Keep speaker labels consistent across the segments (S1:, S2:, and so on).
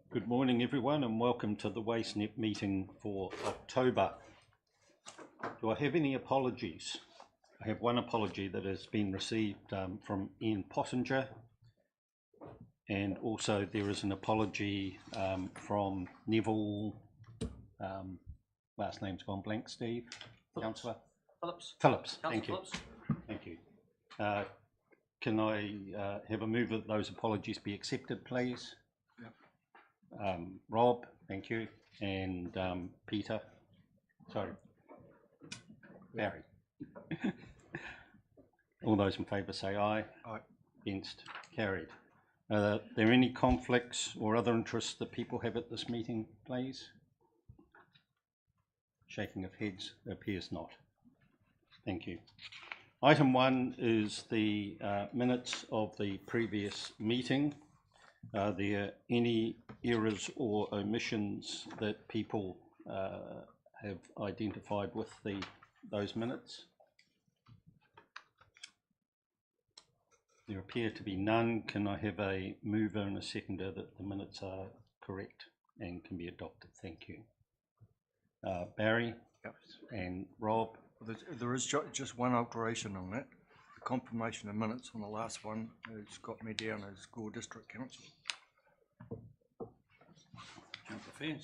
S1: Good morning everyone and welcome to the WasteNet meeting for October. Do I have any apologies? I have one apology that has been received from Ian Pottinger, and also there is an apology from Neville, last name's gone blank, Steve? Councillor? Phillips, thank you. Thank you. Can I have a move that those apologies be accepted, please? Yep. Rob, thank you. And Peter, sorry, Barry. All those in favour say aye. Aye. Against, carried. Are there any conflicts or other interests that people have at this meeting, please? Shaking of heads, appears not. Thank you. Item 1 is the minutes of the previous meeting. Are there any errors or omissions that people have identified with those minutes? There appear to be none. Can I have a mover and a seconder that the minutes are correct and can be adopted? Thank you. Barry? Yep. And Rob?
S2: There is just one alteration on that. The confirmation of minutes on the last one has got me down as Gore District Council.
S1: Affairs.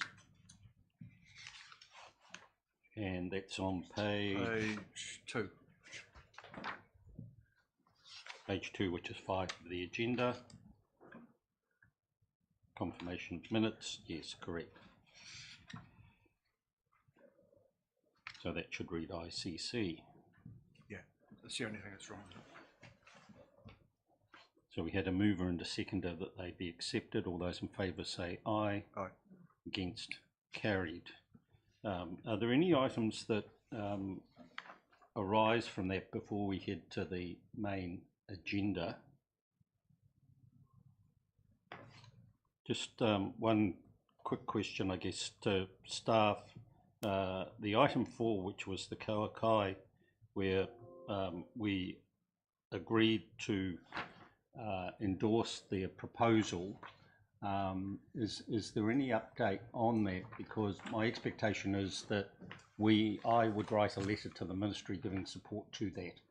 S1: And that's on page
S2: 2.
S1: Page 2, which is 5 of the agenda. Confirmation of minutes, yes, correct. So that should read ICC.
S2: Yeah, that's the only thing that's wrong.
S1: So we had a mover and a seconder that they be accepted. All those in favour say aye. Aye. Against, carried. Are there any items that arise from that before we head to the main agenda? Just one quick question, I guess, to staff. The item 4, which was the Kauakai, where we agreed to endorse their proposal, is there any update on that? Because my expectation is that I would write a letter to the ministry giving support to that.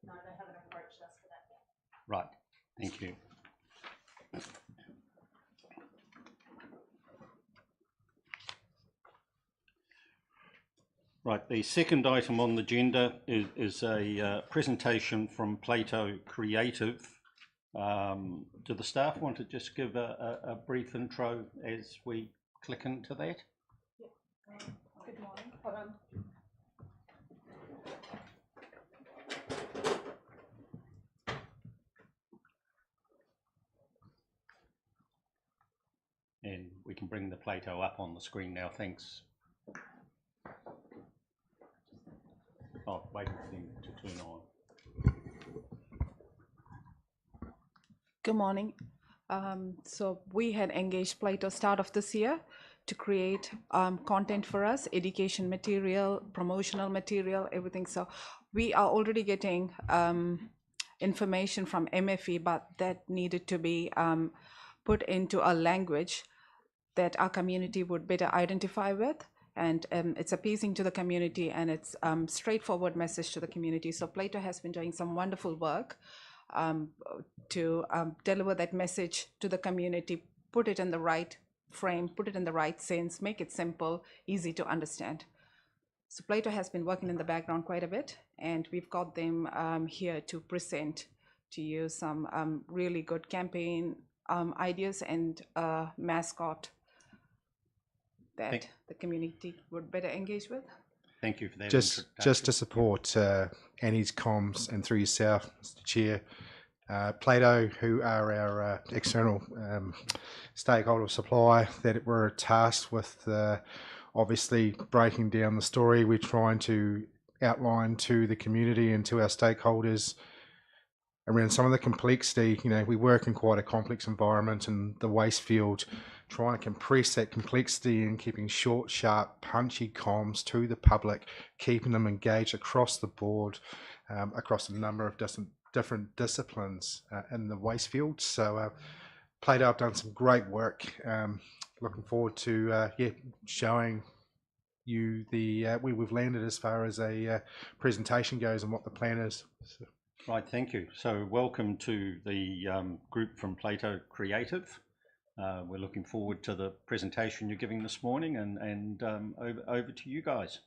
S3: No, they haven't approached us for that yet.
S1: Right, thank you. Right, the second item on the agenda is a presentation from Plato Creative. Do the staff want to just give a brief intro as we click into that?
S3: Yeah. Good morning. Hold on.
S1: And we can bring the Plato up on the screen now, thanks. Oh, waiting for them to turn on.
S3: Good morning. So we had engaged Plato start of this year to create content for us, education material, promotional material, everything. So we are already getting information from MFE, but that needed to be put into a language that our community would better identify with. And it's appeasing to the community, and it's straightforward message to the community. So Plato has been doing some wonderful work to deliver that message to the community, put it in the right frame, put it in the right sense, make it simple, easy to understand. So Plato has been working in the background quite a bit, and we've got them here to present to you some really good campaign ideas and mascot that the community would better engage with.
S1: Thank you for that.
S4: Just to support Annie's comms and through yourself, Mr. Chair, Plato, who are our external stakeholder supply, that we're tasked with obviously breaking down the story. We're trying to outline to the community and to our stakeholders around some of the complexity. You know, we work in quite a complex environment in the waste field, trying to compress that complexity and keeping short, sharp, punchy comms to the public, keeping them engaged across the board, across a number of different disciplines in the waste field. So Plato have done some great work. Looking forward to showing you the where we've landed as far as a presentation goes and what the plan is. So.
S1: Right, thank you. So welcome to the group from Plato Creative. We're looking forward to the presentation you're giving this morning, and over to you guys.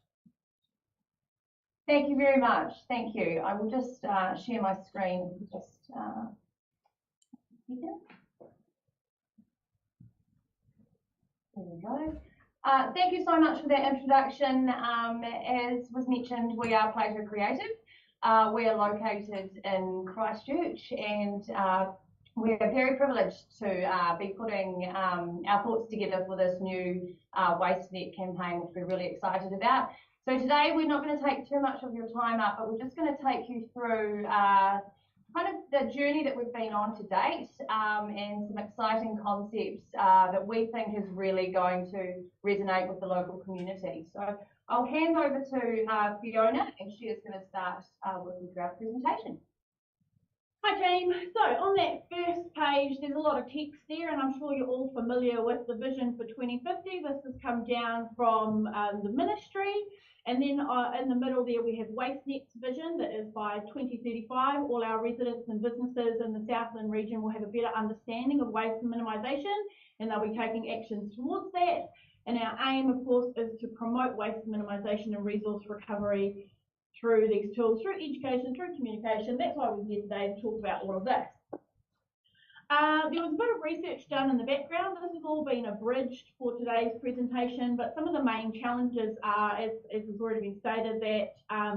S5: Thank you very much. Thank you. I will just share my screen. Just there we go. Thank you so much for that introduction. As was mentioned, we are Plato Creative. We are located in Christchurch, and we are very privileged to be putting our thoughts together for this new WasteNet campaign, which we're really excited about. So today we're not going to take too much of your time up, but we're just going to take you through kind of the journey that we've been on to date, and some exciting concepts that we think is really going to resonate with the local community. So I'll hand over to Fiona, and she is going to start working through our presentation.
S6: Hi team, so on that first page there's a lot of text there, and I'm sure you're all familiar with the vision for 2050. This has come down from the ministry, and then in the middle there we have WasteNet's vision that is by 2035 all our residents and businesses in the Southland region will have a better understanding of waste minimisation, and they'll be taking actions towards that. And our aim, of course, is to promote waste minimisation and resource recovery through these tools, through education, through communication. That's why we're here today to talk about all of this. There was a bit of research done in the background. This has all been abridged for today's presentation, but some of the main challenges are, as has already been stated, that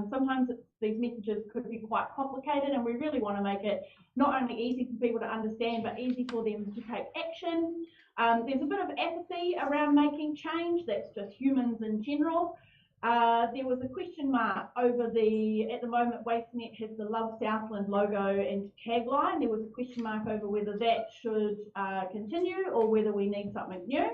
S6: sometimes these messages could be quite complicated, and we really want to make it not only easy for people to understand, but easy for them to take action. There's a bit of apathy around making change. That's just humans in general. There was a question mark over at the moment WasteNet has the Love Southland logo and tagline. There was a question mark over whether that should continue or whether we need something new.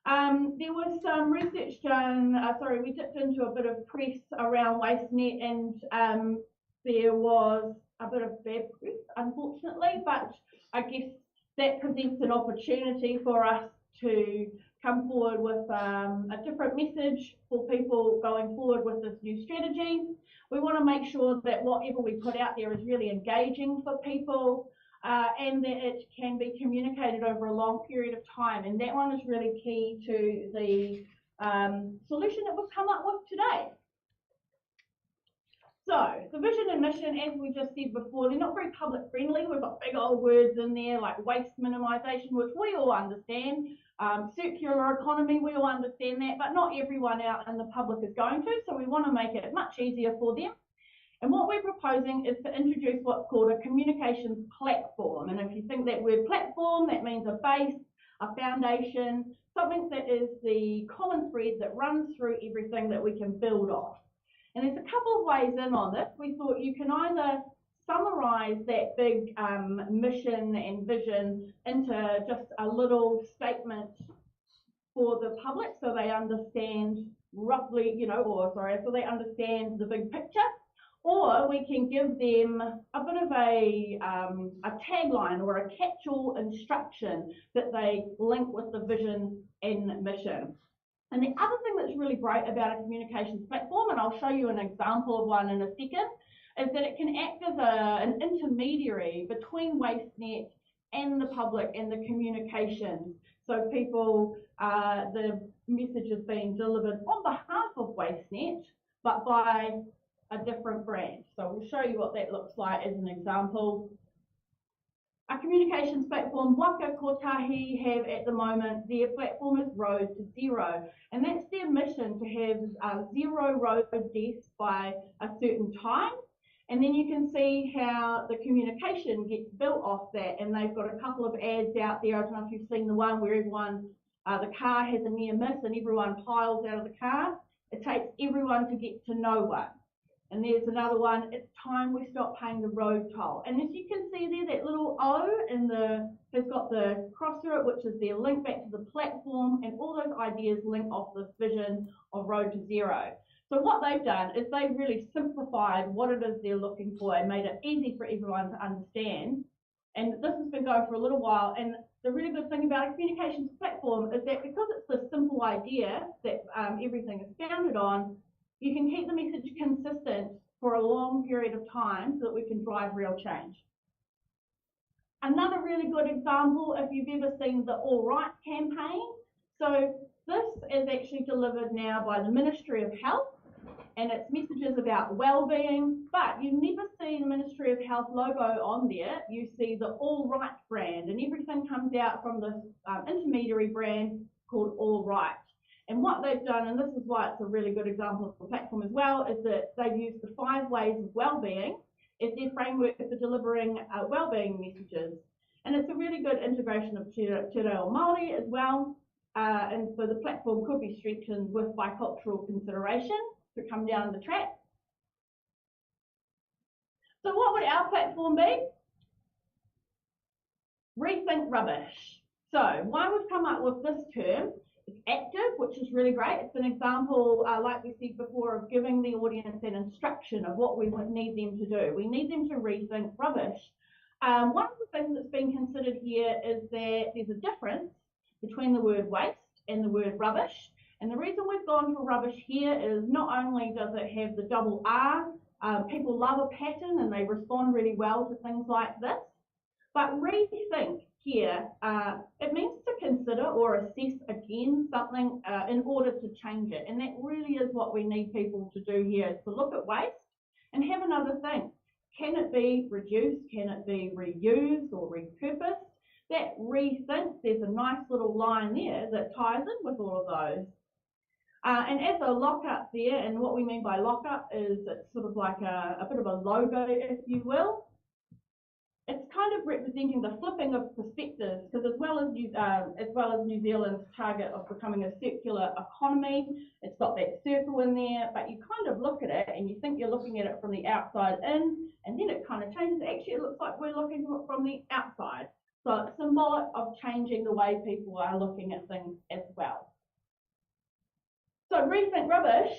S6: There was some research done, we dipped into a bit of press around WasteNet, and there was a bit of bad press, unfortunately, but I guess that presents an opportunity for us to come forward with a different message for people going forward with this new strategy. We want to make sure that whatever we put out there is really engaging for people, and that it can be communicated over a long period of time. And that one is really key to the solution that we've come up with today. So the vision and mission, as we just said before, they're not very public friendly. We've got big old words in there like waste minimisation, which we all understand. Circular economy, we all understand that, but not everyone out in the public is going to, so we want to make it much easier for them. And what we're proposing is to introduce what's called a communications platform. And if you think that word platform, that means a base, a foundation, something that is the common thread that runs through everything that we can build off. And there's a couple of ways in on this. We thought you can either summarise that big mission and vision into just a little statement for the public so they understand roughly, so they understand the big picture, or we can give them a bit of a tagline or a catch-all instruction that they link with the vision and mission. And the other thing that's really great about a communications platform, and I'll show you an example of one in a second, is that it can act as an intermediary between WasteNet and the public and the communications. So people, the message is being delivered on behalf of WasteNet, but by a different brand. So we'll show you what that looks like as an example. A communications platform, Waka Kotahi have at the moment, their platform is Road to Zero, and that's their mission, to have 0 road deaths by a certain time. And then you can see how the communication gets built off that, and they've got a couple of ads out there. I don't know if you've seen the one where everyone, the car has a near miss and everyone piles out of the car. It takes everyone to get to no one. And there's another one, it's time we stop paying the road toll. And as you can see there, that little O has got the cross through it, which is their link back to the platform, and all those ideas link off this vision of Road to Zero. So what they've done is they've really simplified what it is they're looking for and made it easy for everyone to understand. And this has been going for a little while. And the really good thing about a communications platform is that because it's the simple idea that everything is founded on, you can keep the message consistent for a long period of time so that we can drive real change. Another really good example, if you've ever seen the All Right campaign. So this is actually delivered now by the Ministry of Health, and it's messages about well-being, but you never see the Ministry of Health logo on there. You see the All Right brand, and everything comes out from this intermediary brand called All Right. And what they've done, and this is why it's a really good example of the platform as well, is that they've used the 5 ways of well-being as their framework for delivering well-being messages. And it's a really good integration of Te Reo Māori as well. And so the platform could be strengthened with bicultural consideration to come down the track. So what would our platform be? Rethink rubbish. So why we've come up with this term, it's active, which is really great. It's an example, like we said before, of giving the audience an instruction of what we would need them to do. We need them to rethink rubbish. One of the things that's been considered here is that there's a difference between the word waste and the word rubbish. And the reason we've gone for rubbish here is not only does it have the double R, people love a pattern and they respond really well to things like this, but rethink here, it means to consider or assess again something in order to change it. And that really is what we need people to do here, is to look at waste and have another think. Can it be reduced? Can it be reused or repurposed? That rethink, there's a nice little line there that ties in with all of those. And as a lockup there, and what we mean by lockup is it's sort of like a bit of a logo, if you will. It's kind of representing the flipping of perspectives, because as well as New Zealand's target of becoming a circular economy, it's got that circle in there, but you kind of look at it and you think you're looking at it from the outside in, and then it kind of changes. Actually, it looks like we're looking at it from the outside. So it's symbolic of changing the way people are looking at things as well. So rethink rubbish.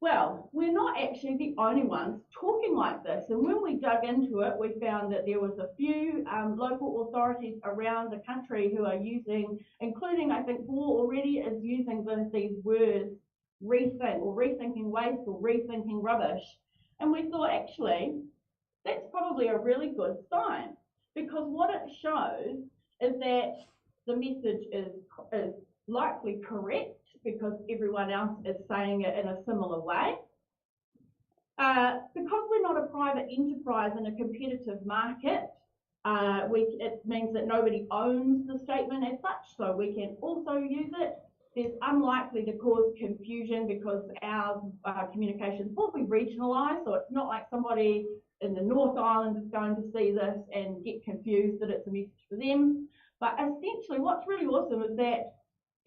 S6: Well, we're not actually the only ones talking like this. And when we dug into it, we found that there was a few local authorities around the country who are using, including I think War already is using these words, rethink or rethinking waste or rethinking rubbish. And we thought actually that's probably a really good sign, because what it shows is that the message is likely correct, because everyone else is saying it in a similar way. Because we're not a private enterprise in a competitive market, it means that nobody owns the statement as such, so we can also use it. It's unlikely to cause confusion because our communications will be regionalised, so it's not like somebody in the North Island is going to see this and get confused that it's a message for them. But essentially what's really awesome is that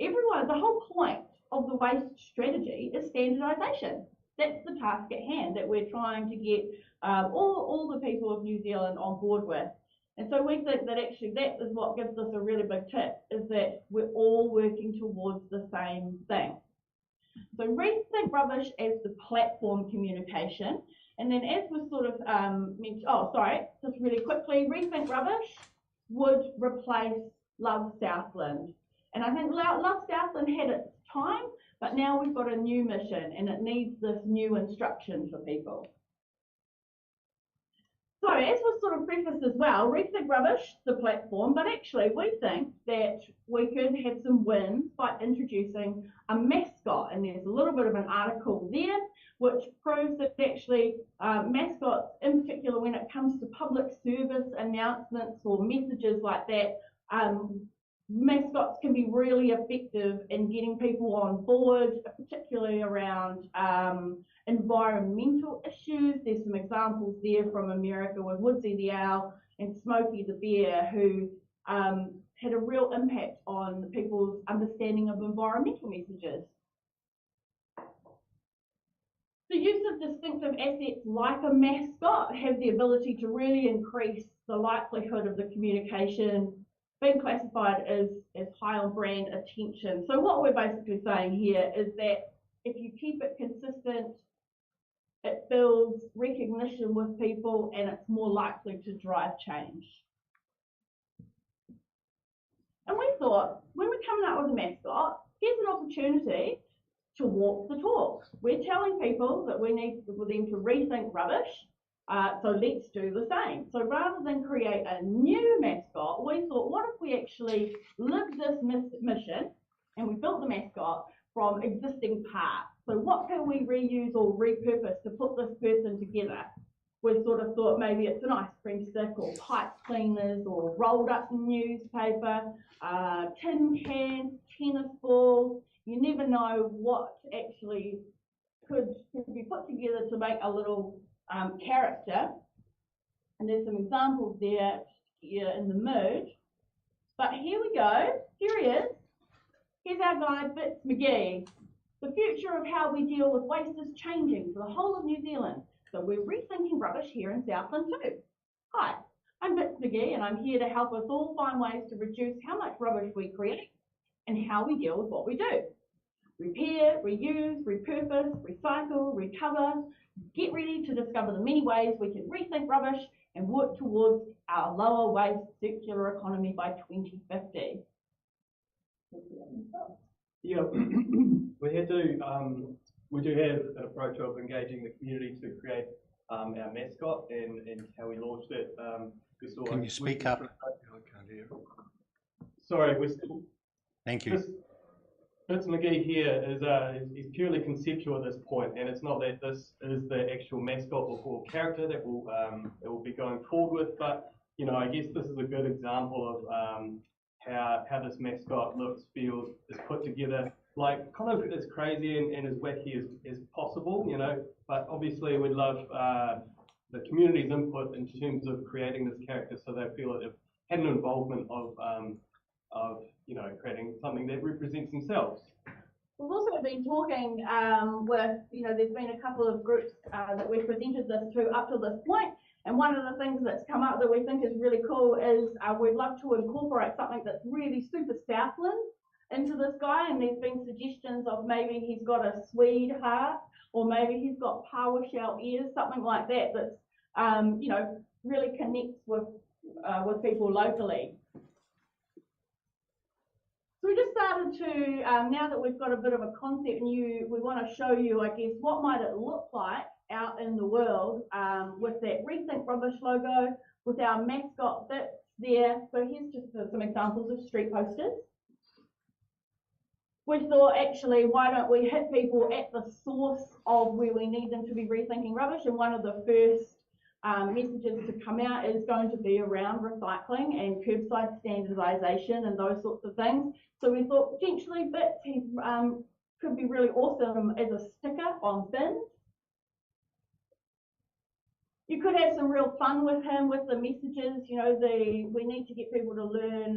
S6: the whole point of the waste strategy is standardisation. That's the task at hand that we're trying to get all the people of New Zealand on board with. And so we think that actually that is what gives us a really big tip, is that we're all working towards the same thing. So rethink rubbish as the platform communication. And then as was sort of mentioned, just really quickly, rethink rubbish would replace Love Southland. And I think Love Southland had its time, but now we've got a new mission and it needs this new instruction for people. So as was sort of prefaced as well, rethink rubbish, the platform, but actually we think that we could have some wins by introducing a mascot. And there's a little bit of an article there which proves that actually mascots, in particular when it comes to public service announcements or messages like that, mascots can be really effective in getting people on board, particularly around environmental issues. There's some examples there from America with Woodsy the owl and Smokey the bear, who had a real impact on people's understanding of environmental messages. The use of distinctive assets like a mascot have the ability to really increase the likelihood of the communication being classified as high on brand attention. So what we're basically saying here is that if you keep it consistent, it builds recognition with people and it's more likely to drive change. And we thought, when we're coming up with a mascot, here's an opportunity to walk the talk. We're telling people that we need for them to rethink rubbish, so let's do the same. So rather than create a new mascot, we thought, what if we actually lived this mission and we built the mascot from existing parts? So what can we reuse or repurpose to put this person together? We sort of thought maybe it's an ice cream stick or pipe cleaners or rolled up newspaper, tin cans, tennis balls. You never know what actually could be put together to make a little character. And there's some examples there here in the merge. But here we go. Here he is. Here's our guy, Bits McGee. The future of how we deal with waste is changing for the whole of New Zealand. So we're rethinking rubbish here in Southland too. Hi, I'm Bits McGee and I'm here to help us all find ways to reduce how much rubbish we create and how we deal with what we do. Repair, reuse, repurpose, recycle, recover. Get ready to discover the many ways we can rethink rubbish and work towards our lower waste circular economy by 2050.
S7: Yeah, we do have an approach of engaging the community to create our mascot and how we launched it.
S1: Can you speak up?
S2: I can't hear.
S7: Sorry, we're still.
S1: Thank you.
S7: Bits McGee here is purely conceptual at this point, and it's not that this is the actual mascot or character that will be going forward with. But you know, I guess this is a good example of how this mascot looks, feels, is put together, like kind of as crazy and as wacky as possible, you know. But obviously, we'd love the community's input in terms of creating this character, so they feel that they've had an involvement of you know, creating something that represents themselves.
S6: We've also been talking with, you know, there's been a couple of groups that we've presented this to up to this point, and one of the things that's come up that we think is really cool is we'd love to incorporate something that's really super Southland into this guy, and there's been suggestions of maybe he's got a Swede heart, or maybe he's got PowerShell ears, something like that that's, you know, really connects with people locally. So we just started to, now that we've got a bit of a concept and we want to show you, I guess, what might it look like out in the world with that Rethink Rubbish logo, with our mascot Bits there. So here's just some examples of street posters. We thought, actually, why don't we hit people at the source of where we need them to be rethinking rubbish? And one of the first messages to come out is going to be around recycling and curbside standardisation and those sorts of things. So we thought potentially Bits could be really awesome as a sticker on bins. You could have some real fun with him with the messages. You know, we need to get people to learn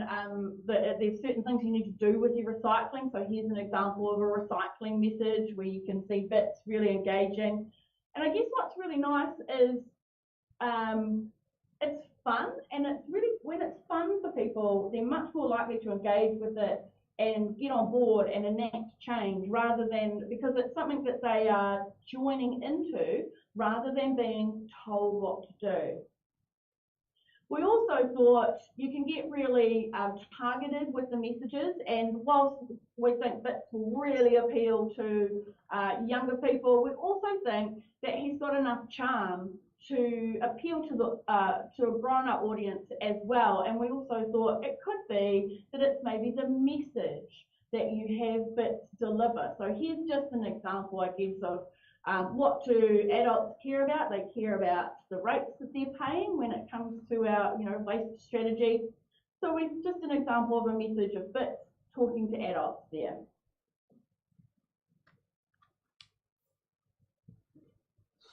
S6: that there's certain things you need to do with your recycling. So here's an example of a recycling message where you can see Bits really engaging. And I guess what's really nice is it's fun, and it's really, when it's fun for people, they're much more likely to engage with it and get on board and enact change, rather than, because it's something that they are joining into rather than being told what to do. We also thought you can get really targeted with the messages, and whilst we think Bits will really appeal to younger people, we also think that he's got enough charm to appeal to a grown-up audience as well. And we also thought it could be that it's maybe the message that you have Bits deliver. So here's just an example, I guess, of what do adults care about? They care about the rates that they're paying when it comes to our, you know, waste strategy. So we've just an example of a message of Bits talking to adults there.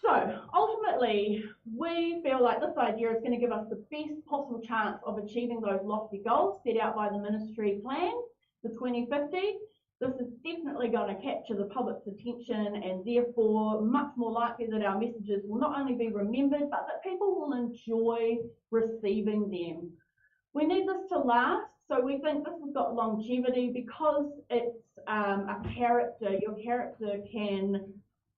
S6: So ultimately, we feel like this idea is going to give us the best possible chance of achieving those lofty goals set out by the ministry plan for 2050. This is definitely going to capture the public's attention, and therefore much more likely that our messages will not only be remembered, but that people will enjoy receiving them. We need this to last, so we think this has got longevity because it's a character. Your character can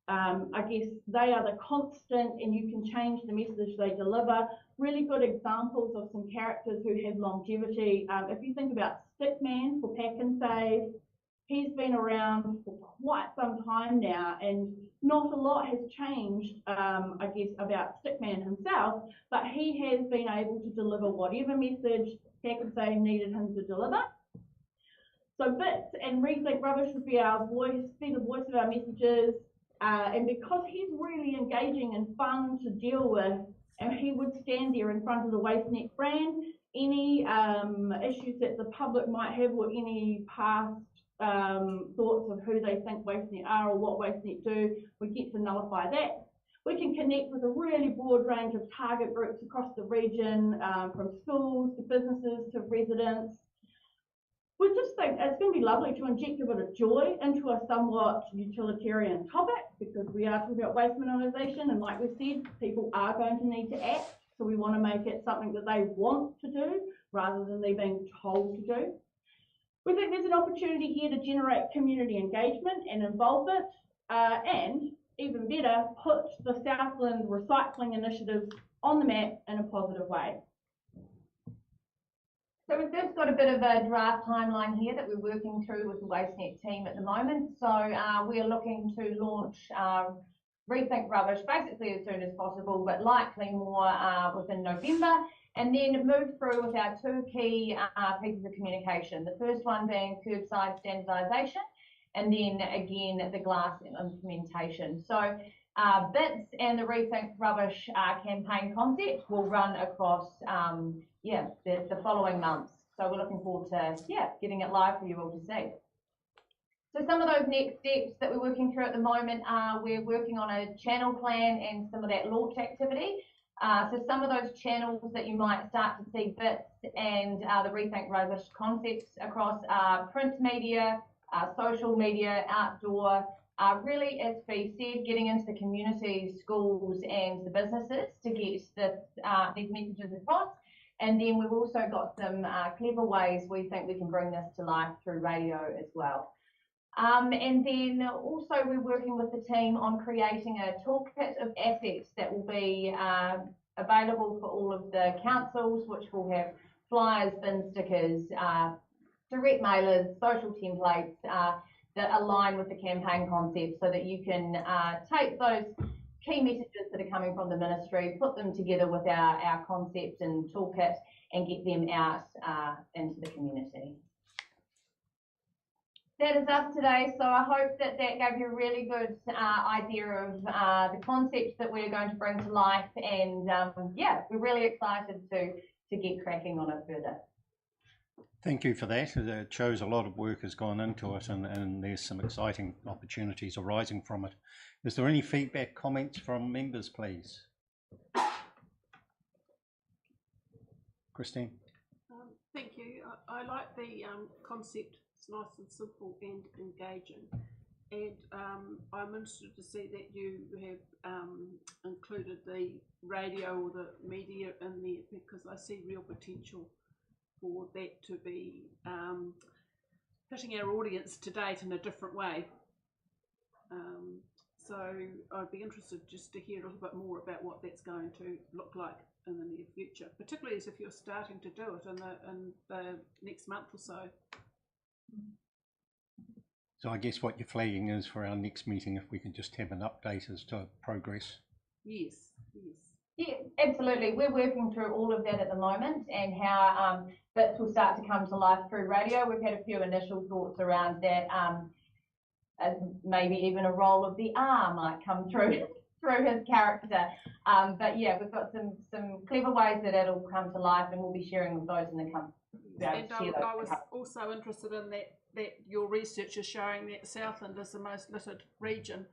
S6: I guess they are the constant, and you can change the message they deliver. Really good examples of some characters who have longevity. If you think about Stickman for Pack and Save, he's been around for quite some time now, and not a lot has changed, I guess, about Stickman himself, but he has been able to deliver whatever message Pack and Save needed him to deliver. So Bits and Rethink Rubbish would be our voice, be the voice of our messages, and because he's really engaging and fun to deal with, and he would stand there in front of the WasteNet brand, any issues that the public might have or any past thoughts of who they think WasteNet are or what WasteNet do, we get to nullify that. We can connect with a really broad range of target groups across the region, from schools to businesses to residents. We just think it's going to be lovely to inject a bit of joy into a somewhat utilitarian topic, because we are talking about waste minimisation, and like we said, people are going to need to act, so we want to make it something that they want to do rather than they being told to do. We think there's an opportunity here to generate community engagement and involvement, and even better, put the Southland recycling initiative on the map in a positive way.
S5: So we've just got a bit of a draft timeline here that we're working through with the WasteNet team at the moment. So we are looking to launch Rethink Rubbish basically as soon as possible, but likely more within November, and then move through with our two key pieces of communication. The first one being curbside standardisation, and then again the glass implementation. So Bits and the Rethink Rubbish campaign concept will run across the following months. So we're looking forward to getting it live for you all to see. So some of those next steps that we're working through at the moment are we're working on a channel plan and some of that launch activity. So some of those channels that you might start to see Bits and the Rethink Rubbish concepts across print media, social media, outdoor, really, as Fee said, getting into the communities, schools and the businesses to get these messages across. And then we've also got some clever ways we think we can bring this to life through radio as well. And then also we're working with the team on creating a toolkit of assets that will be available for all of the councils, which will have flyers, bin stickers, direct mailers, social templates that align with the campaign concept, so that you can take those key messages that are coming from the ministry, put them together with our concept and toolkit, and get them out into the community. That is us today, so I hope that gave you a really good idea of the concepts that we're going to bring to life, and we're really excited to get cracking on it further.
S1: Thank you for that. It shows a lot of work has gone into it, and there's some exciting opportunities arising from it. Is there any feedback, comments from members, please? Christine?
S8: Thank you. I like the concept. It's nice and simple and engaging. And I'm interested to see that you have included the radio or the media in there, because I see real potential for that to be hitting our audience to date in a different way. So I'd be interested just to hear a little bit more about what that's going to look like in the near future, particularly as if you're starting to do it in the next month or so.
S1: So I guess what you're flagging is for our next meeting, if we can just have an update as to progress.
S8: Yes, yes.
S5: Yeah, absolutely. We're working through all of that at the moment, and how Bits will start to come to life through radio. We've had a few initial thoughts around that. Maybe even a role of the R might come through through his character. But yeah, we've got some clever ways that it'll come to life, and we'll be sharing with those in the company.
S8: And I was also interested in that your research is showing that Southland is the most littered region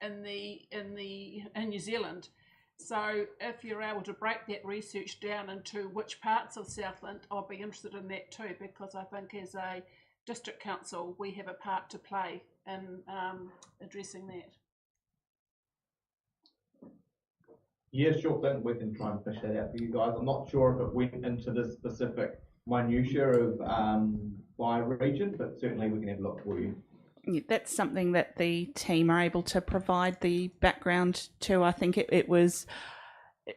S8: in New Zealand. So if you're able to break that research down into which parts of Southland, I'll be interested in that too, because I think as a district council we have a part to play in addressing that.
S9: Yeah, sure thing. We can try and fish that out for you guys. I'm not sure if it went into the specific minutiae of by region, but certainly we can have a look for you.
S10: Yeah, that's something that the team are able to provide the background to. I think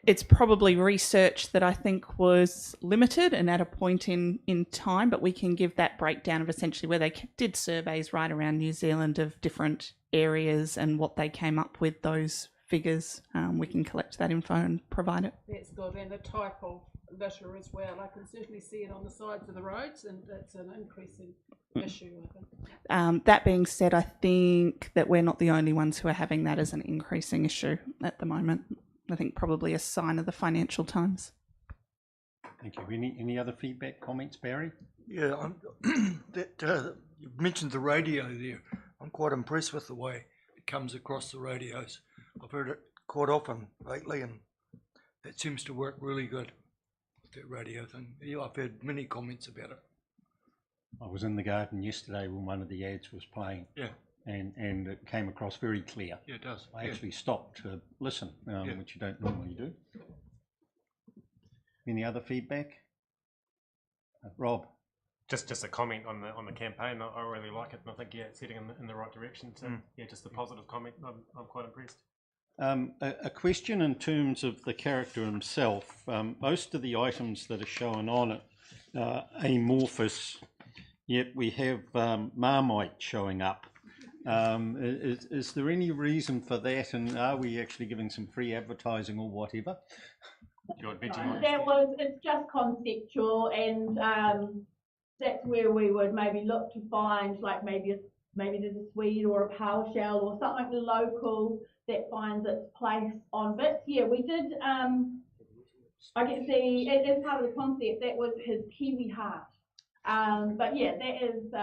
S10: it's probably research that I think was limited and at a point in time, but we can give that breakdown of essentially where they did surveys right around New Zealand of different areas and what they came up with those figures. We can collect that info and provide it.
S8: That's good, and the type of litter as well. I can certainly see it on the sides of the roads, and that's an increasing issue, I think.
S10: That being said, I think that we're not the only ones who are having that as an increasing issue at the moment. I think probably a sign of the financial times.
S1: Thank you. Any other feedback, comments, Barry?
S2: Yeah, you mentioned the radio there. I'm quite impressed with the way it comes across the radios. I've heard it quite often lately, and that seems to work really good, that radio thing. Yeah, I've heard many comments about it.
S1: I was in the garden yesterday when one of the ads was playing.
S2: Yeah.
S1: And it came across very clear.
S2: Yeah, it does.
S1: I actually stopped to listen, which you don't normally do. Any other feedback? Rob?
S11: Just a comment on the campaign. I really like it, and I think it's heading in the right direction. So just a positive comment. I'm quite impressed.
S1: A question in terms of the character himself. Most of the items that are shown on it are amorphous, yet we have Marmite showing up. Is there any reason for that, and are we actually giving some free advertising or whatever?
S6: It's just conceptual, and that's where we would maybe look to find, like maybe there's a Swede or a PowerShell or something local that finds its place on bits. Yeah, we did. I get the as part of the concept that was his Kiwi heart. But yeah, that is.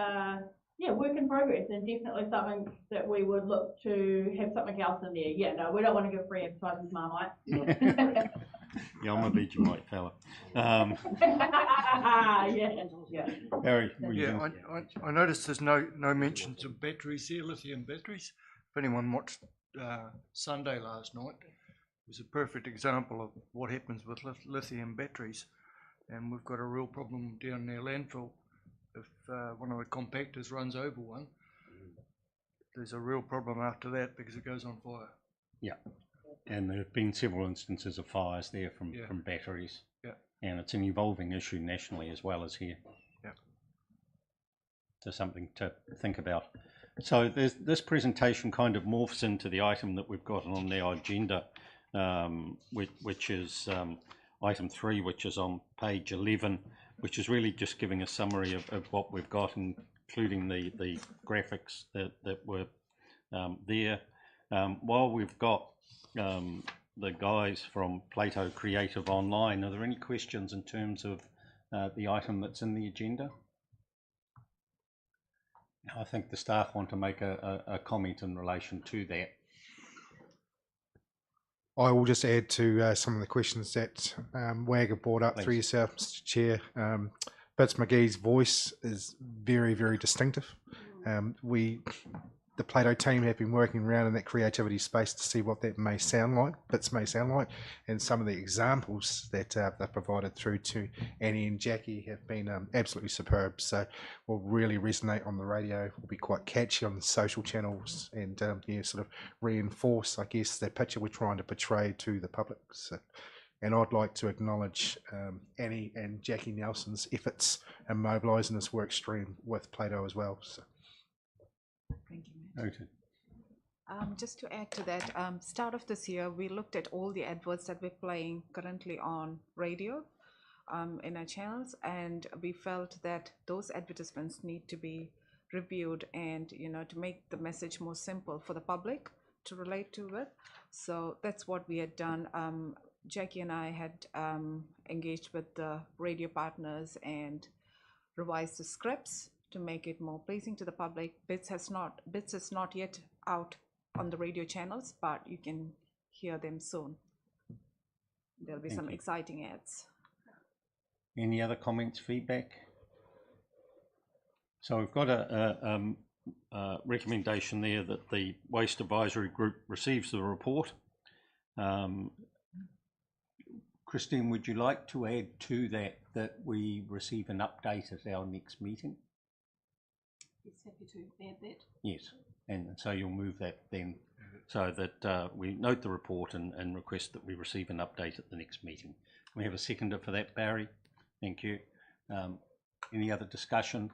S6: Yeah, work in progress, and definitely something that we would look to have something else in there. Yeah, no, we don't want to give free advertising to Marmite.
S1: Yeah, I'm a Vegemite fella.
S6: Yeah.
S1: Harry,
S2: yeah, I noticed there's no mentions of batteries here, lithium batteries. If anyone watched Sunday last night, it was a perfect example of what happens with lithium batteries, and we've got a real problem down near landfill. If one of the compactors runs over one, there's a real problem after that because it goes on fire.
S1: Yeah, and there have been several instances of fires there from batteries.
S2: Yeah,
S1: and it's an evolving issue nationally as well as here.
S2: Yeah,
S1: so something to think about. So this presentation kind of morphs into the item that we've got on our agenda, which is item 3, which is on page 11. Which is really just giving a summary of what we've got, including the graphics that were there. While we've got the guys from Plato Creative online, are there any questions in terms of the item that's in the agenda? I think the staff want to make a comment in relation to that.
S4: I will just add to some of the questions that Wagga brought up through yourself, Mr. Chair. Bits McGee's voice is very, very distinctive. The Plato team have been working around in that creativity space to see what that may sound like, bits may sound like, and some of the examples that they've provided through to Annie and Jackie have been absolutely superb. So will really resonate on the radio, will be quite catchy on the social channels, and sort of reinforce, I guess, that picture we're trying to portray to the public. So, and I'd like to acknowledge Annie and Jackie Nelson's efforts in mobilising this work stream with Plato as well. So.
S3: Thank you.
S1: Noted.
S3: Just to add to that, start of this year, we looked at all the adverts that we're playing currently on radio in our channels, and we felt that those advertisements need to be reviewed and, to make the message more simple for the public to relate to it. So that's what we had done. Jackie and I had engaged with the radio partners and revised the scripts to make it more pleasing to the public. Bits is not yet out on the radio channels, but you can hear them soon. There'll be some exciting ads.
S1: Any other comments, feedback? So we've got a recommendation there that the Waste Advisory Group receives the report. Christine, would you like to add to that we receive an update at our next meeting?
S8: He's happy to add that.
S1: Yes, and so you'll move that then, so that we note the report and request that we receive an update at the next meeting. Can we have a seconder for that, Barry? Thank you. Any other discussion?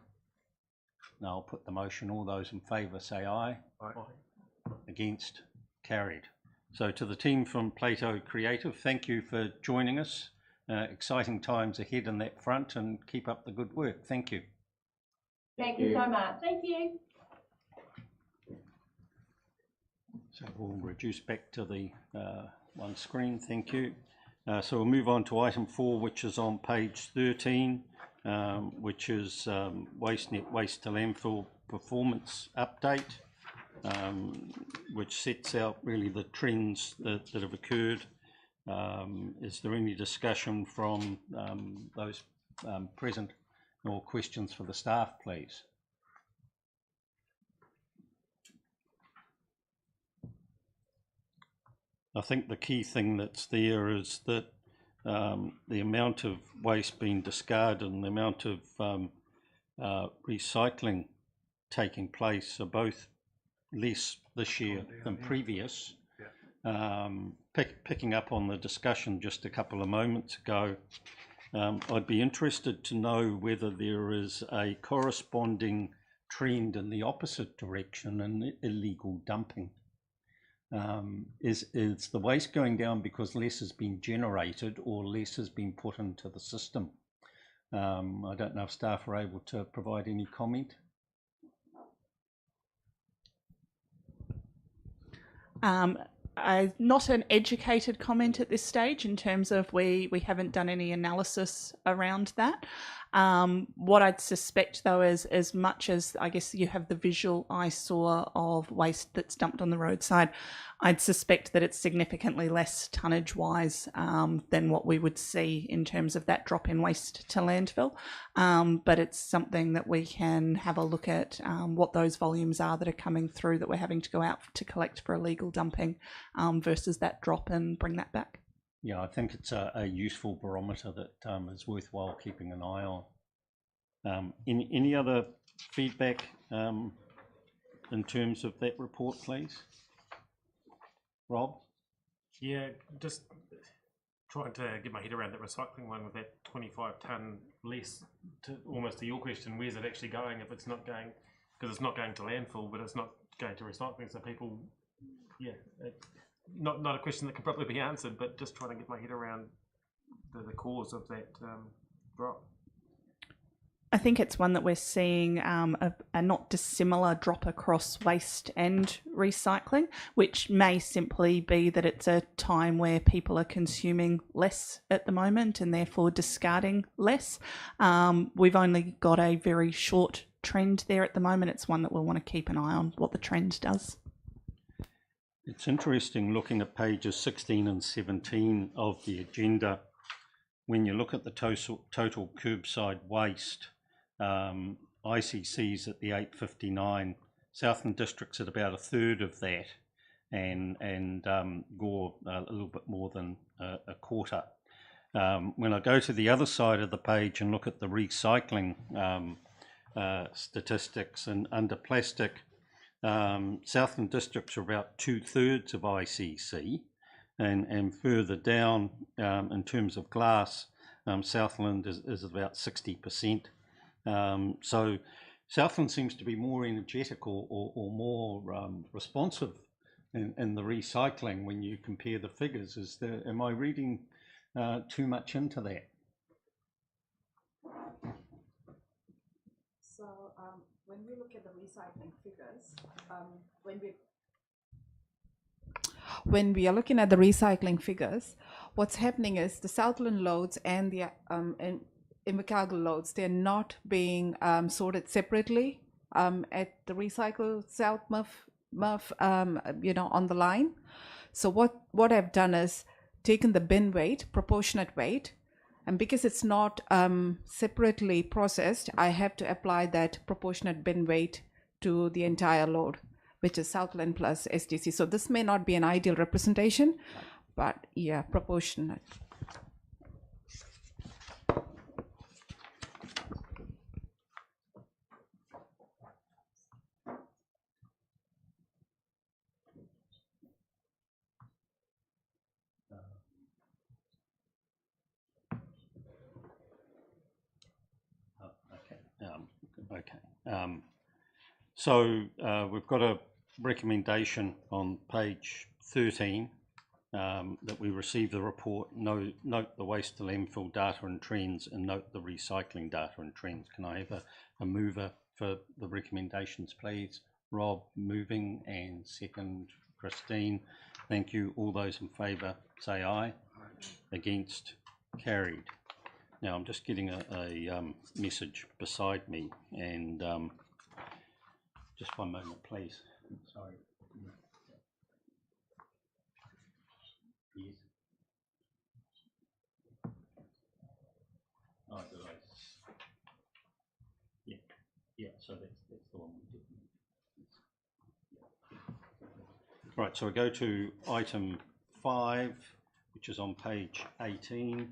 S1: No, I'll put the motion. All those in favour say aye.
S2: Aye.
S1: Against? Carried. So to the team from Plato Creative, thank you for joining us. Exciting times ahead in that front, and keep up the good work. Thank you.
S5: Thank you so much.
S6: Thank you.
S1: So we'll reduce back to the one screen. Thank you. So we'll move on to item 4, which is on page 13, which is WasteNet Waste to Landfill Performance Update, which sets out really the trends that have occurred. Is there any discussion from those present, or questions for the staff, please? I think the key thing that's there is that the amount of waste being discarded and the amount of recycling taking place are both less this year than previous. Picking up on the discussion just a couple of moments ago, I'd be interested to know whether there is a corresponding trend in the opposite direction in illegal dumping. Is the waste going down because less has been generated or less has been put into the system? I don't know if staff are able to provide any comment.
S10: Not an educated comment at this stage in terms of we haven't done any analysis around that. What I'd suspect though is, as much as I guess you have the visual eyesore of waste that's dumped on the roadside, I'd suspect that it's significantly less tonnage wise than what we would see in terms of that drop in waste to landfill. But it's something that we can have a look at, what those volumes are that are coming through that we're having to go out to collect for illegal dumping versus that drop, and bring that back.
S1: Yeah, I think it's a useful barometer that is worthwhile keeping an eye on. Any other feedback in terms of that report, please? Rob?
S11: Yeah, just trying to get my head around that recycling one with that 25 tonne less, to almost to your question, where's it actually going if it's not going, because it's not going to landfill, but it's not going to recycling, so people, yeah, not a question that can probably be answered, but just trying to get my head around the cause of that drop.
S10: I think it's one that we're seeing a not dissimilar drop across waste and recycling, which may simply be that it's a time where people are consuming less at the moment and therefore discarding less. We've only got a very short trend there at the moment. It's one that we'll want to keep an eye on what the trend does.
S1: It's interesting looking at pages 16 and 17 of the agenda. When you look at the total curbside waste, ICC's at the 859, Southland District's at about a third of that, and Gore a little bit more than a quarter. When I go to the other side of the page and look at the recycling statistics, and under plastic, Southland Districts are about 2/3 of ICC, and further down in terms of glass, Southland is about 60%. So Southland seems to be more energetic or more responsive in the recycling when you compare the figures. Am I reading too much into that?
S3: So when we look at the recycling figures, when we are looking at the recycling figures, what's happening is the Southland loads and the Invercargill loads, they're not being sorted separately at the recycle South MUF, on the line. So what I've done is taken the bin weight, proportionate weight, and because it's not separately processed, I have to apply that proportionate bin weight to the entire load, which is Southland plus SDC. So this may not be an ideal representation, but yeah, proportionate.
S1: Okay. So we've got a recommendation on page 13 that we receive the report, note the waste to landfill data and trends, and note the recycling data and trends. Can I have a mover for the recommendations, please? Rob moving, and second Christine. Thank you. All those in favour say aye. Against? Carried. Now I'm just getting a message beside me, and just one moment, please. Sorry. Yes. Oh, did I? Yeah, yeah. So that's the one we did. Right. So we go to item 5, which is on page 18,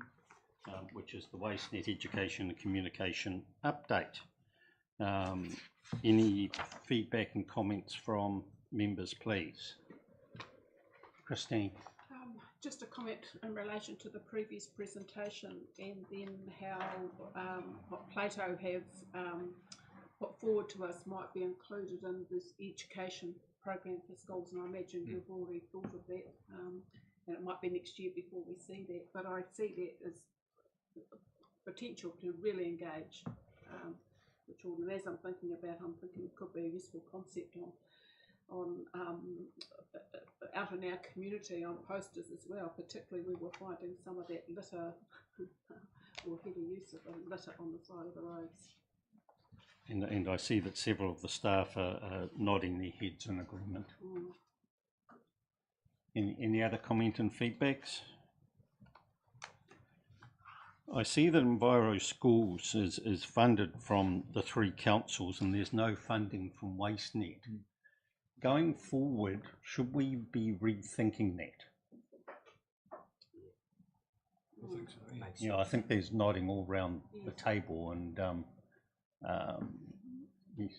S1: which is the WasteNet Education and Communication update. Any feedback and comments from members, please? Christine.
S8: Just a comment in relation to the previous presentation, and then how what Plato have put forward to us might be included in this education program for schools, and I imagine you've already thought of that, and it might be next year before we see that, but I see that as potential to really engage the children. As I'm thinking about, I'm thinking it could be a useful concept on out in our community on posters as well, particularly we were finding some of that litter or heavy use of litter on the side of the roads.
S1: And I see that several of the staff are nodding their heads in agreement. Any other comment and feedbacks? I see that Enviro Schools is funded from the 3 councils, and there's no funding from WasteNet. Going forward, should we be rethinking that?
S2: I think so, yes.
S1: Yeah, I think there's nodding all round the table, and yes.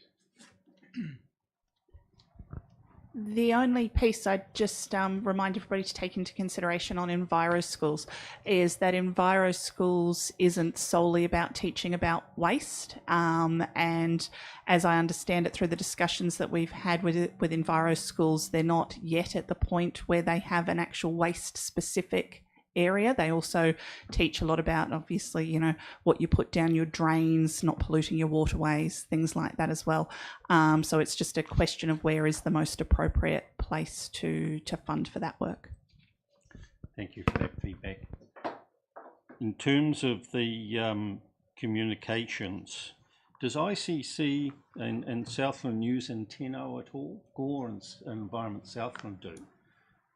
S10: The only piece I'd just remind everybody to take into consideration on Enviro Schools is that Enviro Schools isn't solely about teaching about waste, and as I understand it through the discussions that we've had with Enviro Schools, they're not yet at the point where they have an actual waste specific area. They also teach a lot about, obviously, you know, what you put down your drains, not polluting your waterways, things like that as well. So it's just a question of where is the most appropriate place to fund for that work.
S1: Thank you for that feedback. In terms of the communications, does ICC and Southland use Anteno at all? Gore and Environment Southland do.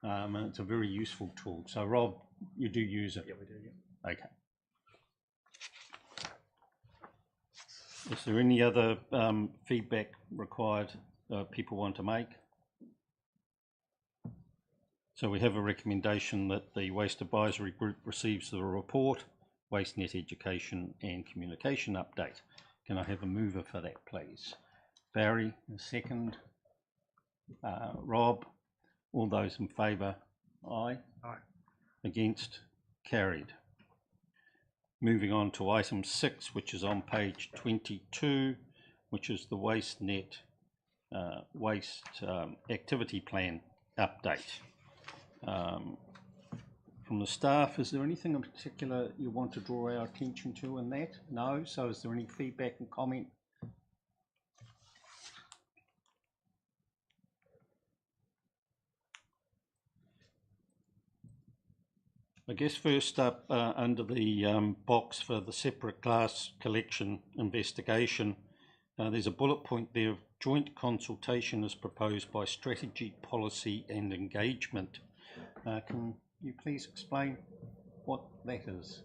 S1: And it's a very useful tool. So Rob, you do use it?
S11: Yeah, we do, yeah.
S1: Okay. Is there any other feedback required people want to make? So we have a recommendation that the Waste Advisory Group receives the report, WasteNet Education and Communication Update. Can I have a mover for that, please? Barry, a second. Rob, all those in favour? Aye.
S2: Aye.
S1: Against? Carried. Moving on to item 6, which is on page 22, which is the WasteNet Waste Activity Plan update. From the staff, is there anything in particular you want to draw our attention to in that? No? So is there any feedback and comment? I guess first up, under the box for the separate glass collection investigation, there's a bullet point there: joint consultation is proposed by Strategy, Policy and Engagement. Can you please explain what that is?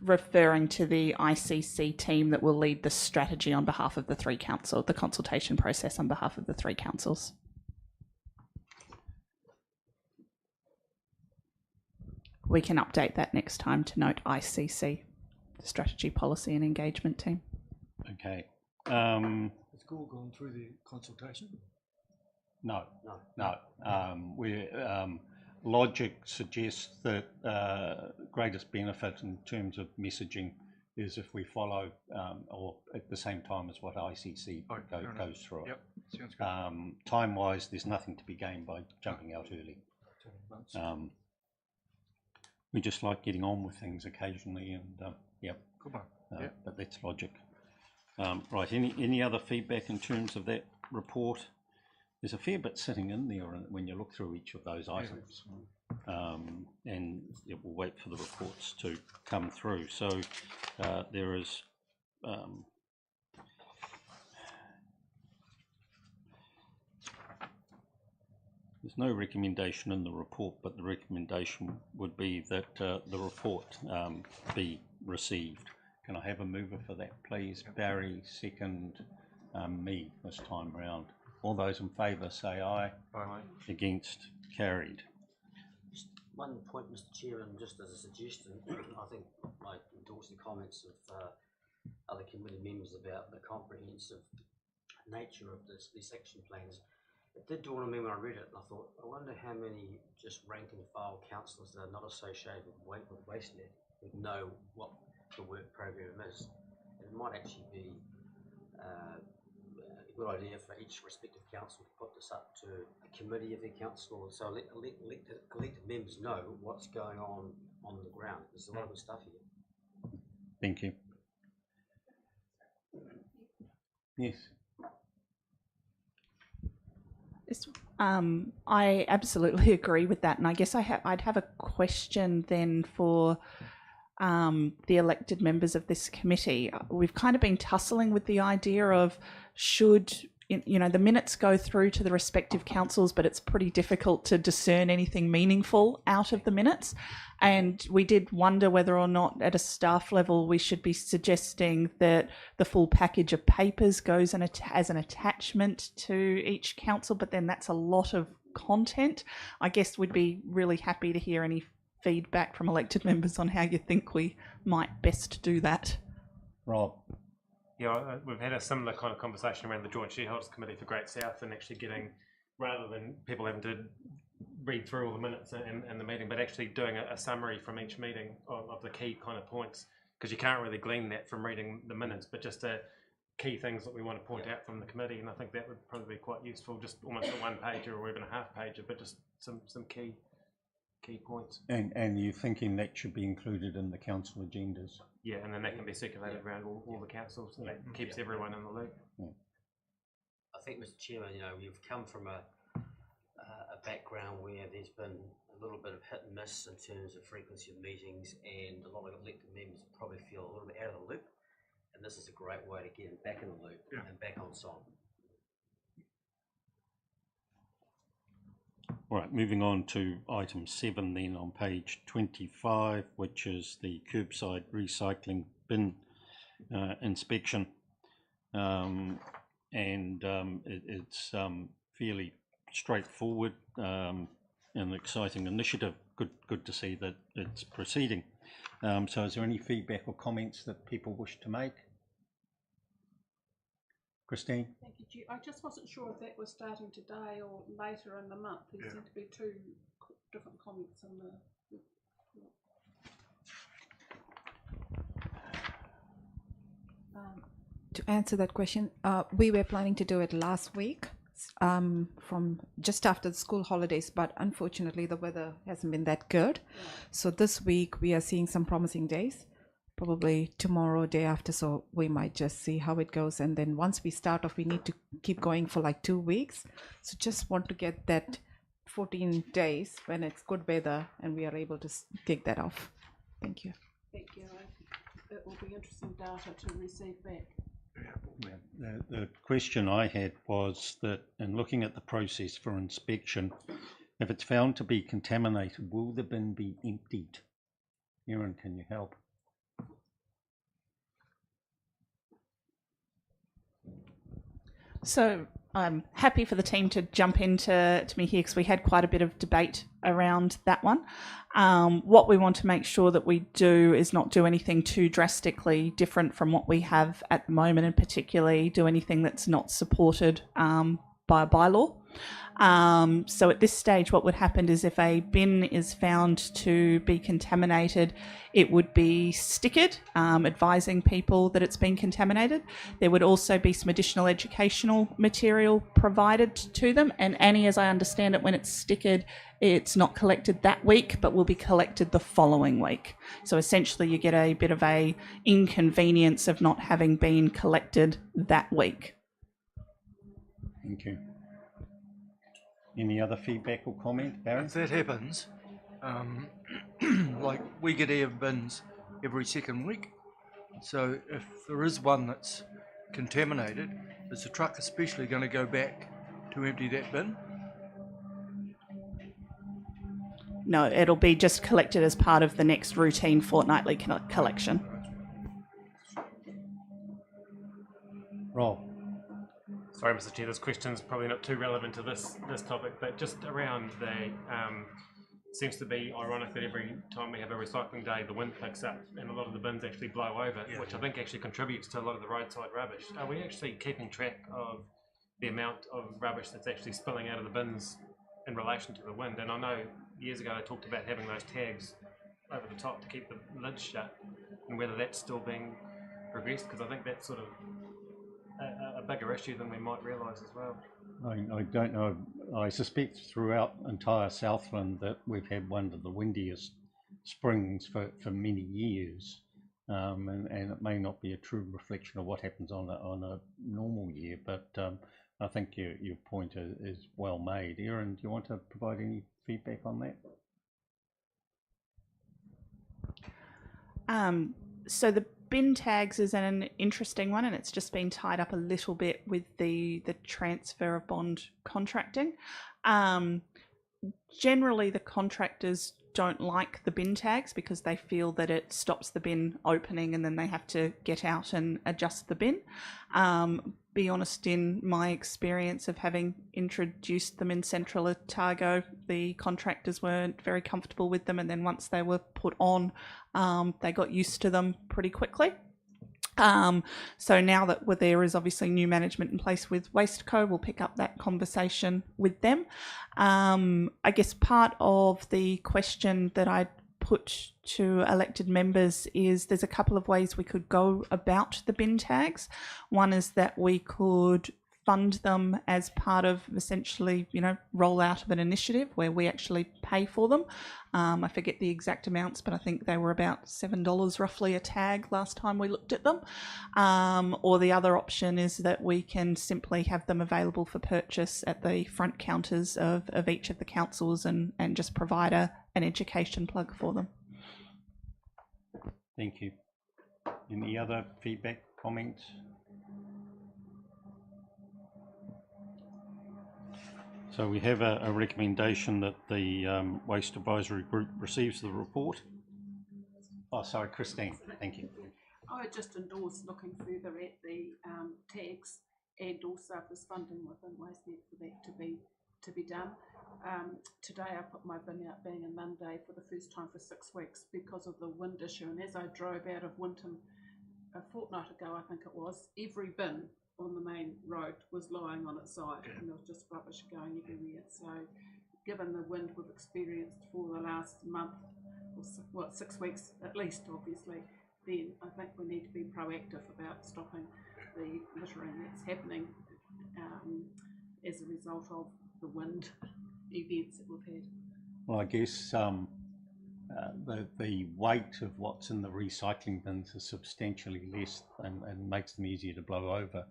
S10: Referring to the ICC team that will lead the strategy on behalf of the 3 councils, the consultation process on behalf of the 3 councils. We can update that next time to note ICC, Strategy, Policy and Engagement team.
S1: Okay.
S2: Has Gore gone through the consultation?
S1: No. Logic suggests that greatest benefit in terms of messaging is if we follow or at the same time as what ICC goes through it.
S2: Yep, sounds good.
S1: Time-wise, there's nothing to be gained by jumping out early. We just like getting on with things occasionally, and
S2: Good one.
S1: but that's logic. Right, any other feedback in terms of that report? There's a fair bit sitting in there when you look through each of those items. And we'll wait for the reports to come through. So there is there's no recommendation in the report, but the recommendation would be that the report be received. Can I have a mover for that, please? Barry, second, me this time round. All those in favour say aye.
S2: Aye.
S1: Against, carried.
S12: Just one point, Mr. Chairman, just as a suggestion, I think I endorse the comments of other committee members about the comprehensive nature of these action plans. It did dawn on me when I read it, and I thought, I wonder how many just rank and file councillors that are not associated with WasteNet would know what the work program is. And it might actually be a good idea for each respective council to put this up to a committee of their council, so let collective members know what's going on the ground. There's a lot of good stuff here.
S1: Thank you. Yes.
S10: I absolutely agree with that, and I guess I'd have a question then for the elected members of this committee. We've kind of been tussling with the idea of should the minutes go through to the respective councils, but it's pretty difficult to discern anything meaningful out of the minutes. And we did wonder whether or not at a staff level we should be suggesting that the full package of papers goes as an attachment to each council, but then that's a lot of content. I guess we'd be really happy to hear any feedback from elected members on how you think we might best do that.
S1: Rob.
S11: Yeah, we've had a similar kind of conversation around the Joint Shareholders Committee for Great South, and actually getting, rather than people having to read through all the minutes and the meeting, but actually doing a summary from each meeting of the key kind of points, because you can't really glean that from reading the minutes, but just key things that we want to point out from the committee, and I think that would probably be quite useful, just almost a one-pager or even a half-pager, but just some key points.
S1: And you're thinking that should be included in the council agendas?
S11: Yeah, and then that can be circulated around all the councils, and that keeps everyone in the loop.
S12: I think, Mr. Chairman, we've come from a background where there's been a little bit of hit and miss in terms of frequency of meetings, and a lot of elected members probably feel a little bit out of the loop, and this is a great way to get them back in the loop and back on song.
S1: All right, moving on to item 7 then on page 25, which is the curbside recycling bin inspection. It's fairly straightforward, an exciting initiative. Good to see that it's proceeding. So is there any feedback or comments that people wish to make? Christine?
S8: Thank you. I just wasn't sure if that was starting today or later in the month. There seem to be two different comments in the.
S3: To answer that question, we were planning to do it last week, from just after the school holidays, but unfortunately the weather hasn't been that good. So this week we are seeing some promising days, probably tomorrow, day after, so we might just see how it goes, and then once we start off we need to keep going for like 2 weeks. So just want to get that 14 days when it's good weather and we are able to kick that off. Thank you.
S8: Thank you. It will be interesting data to receive back.
S1: The question I had was that in looking at the process for inspection, if it's found to be contaminated, will the bin be emptied? Erin, can you help?
S10: So I'm happy for the team to jump into me here, because we had quite a bit of debate around that one. What we want to make sure that we do is not do anything too drastically different from what we have at the moment, and particularly do anything that's not supported by a bylaw. So at this stage, what would happen is if a bin is found to be contaminated, it would be stickered, advising people that it's been contaminated. There would also be some additional educational material provided to them. And Annie, as I understand it, when it's stickered, it's not collected that week, but will be collected the following week. So essentially you get a bit of a inconvenience of not having been collected that week.
S1: Thank you. Any other feedback or comment, Barry?
S2: If that happens, like we get air bins every second week. So if there is one that's contaminated, is the truck especially going to go back to empty that bin?
S10: No, it'll be just collected as part of the next routine fortnightly collection.
S1: Rob.
S11: Sorry, Mr. Chair, this question's probably not too relevant to this topic, but just around the, seems to be ironic that every time we have a recycling day, the wind picks up and a lot of the bins actually blow over, which I think actually contributes to a lot of the roadside rubbish. Are we actually keeping track of the amount of rubbish that's actually spilling out of the bins in relation to the wind? And I know years ago they talked about having those tags over the top to keep the lids shut, and whether that's still being progressed, because I think that's sort of a bigger issue than we might realise as well.
S1: I don't know. I suspect throughout entire Southland that we've had one of the windiest springs for many years, and it may not be a true reflection of what happens on a normal year, but I think your point is well made. Erin, do you want to provide any feedback on that?
S10: So the bin tags is an interesting one, and it's just been tied up a little bit with the transfer of bond contracting. Generally, the contractors don't like the bin tags because they feel that it stops the bin opening and then they have to get out and adjust the bin. Be honest, in my experience of having introduced them in Central Otago, the contractors weren't very comfortable with them, and then once they were put on, they got used to them pretty quickly. So now that there is obviously new management in place with Wasteco, we'll pick up that conversation with them. I guess part of the question that I put to elected members is there's a couple of ways we could go about the bin tags. One is that we could fund them as part of essentially, rollout of an initiative where we actually pay for them. I forget the exact amounts, but I think they were about $7 roughly a tag last time we looked at them. Or the other option is that we can simply have them available for purchase at the front counters of each of the councils and just provide an education plug for them.
S1: Thank you. Any other feedback, comments? So we have a recommendation that the Waste Advisory Group receives the report. Oh, sorry, Christine, thank you.
S8: I would just endorse looking further at the tags, and also if there's funding within WasteNet for that to be done. Today I put my bin out being a Monday for the first time for 6 weeks because of the wind issue, and as I drove out of Winton a fortnight ago, I think it was, every bin on the main road was lying on its side, and there was just rubbish going everywhere. So given the wind we've experienced for the last month, or 6 weeks at least, obviously, then I think we need to be proactive about stopping the littering that's happening as a result of the wind events that we've had.
S1: Well, I guess the weight of what's in the recycling bins is substantially less and makes them easier to blow over.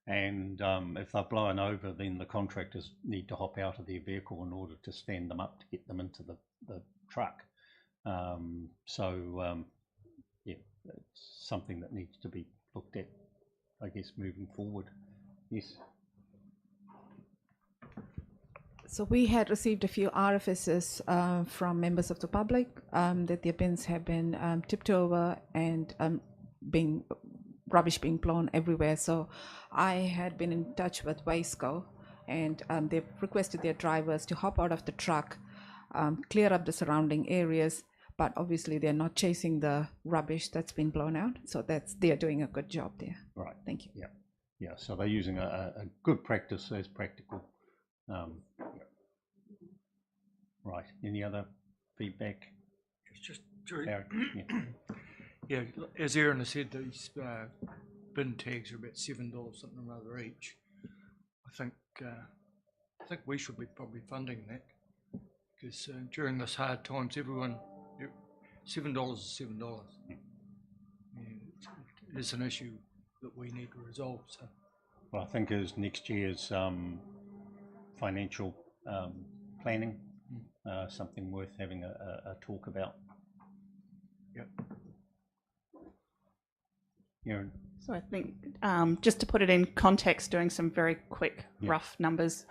S1: And if they're blown over, then the contractors need to hop out of their vehicle in order to stand them up to get them into the truck. Yeah, it's something that needs to be looked at, I guess, moving forward. Yes.
S3: So we had received a few RFSs from members of the public that their bins have been tipped over and rubbish being blown everywhere. So I had been in touch with Wasteco, and they've requested their drivers to hop out of the truck, clear up the surrounding areas, but obviously they're not chasing the rubbish that's been blown out. So they're doing a good job there.
S1: Right.
S3: Thank you.
S1: Yeah. So they're using a good practice as practical Right. Any other feedback?
S2: It's just during,
S1: Barry?
S2: yeah, as Aaron has said, these bin tags are about $7 something or other each. I think we should be probably funding that because during this hard times, everyone, $7 is $7. It is an issue that we need to resolve. So,
S1: well, I think as next year's financial planning, something worth having a talk about.
S2: Yep.
S1: Aaron.
S10: So I think just to put it in context, doing some very quick, rough numbers,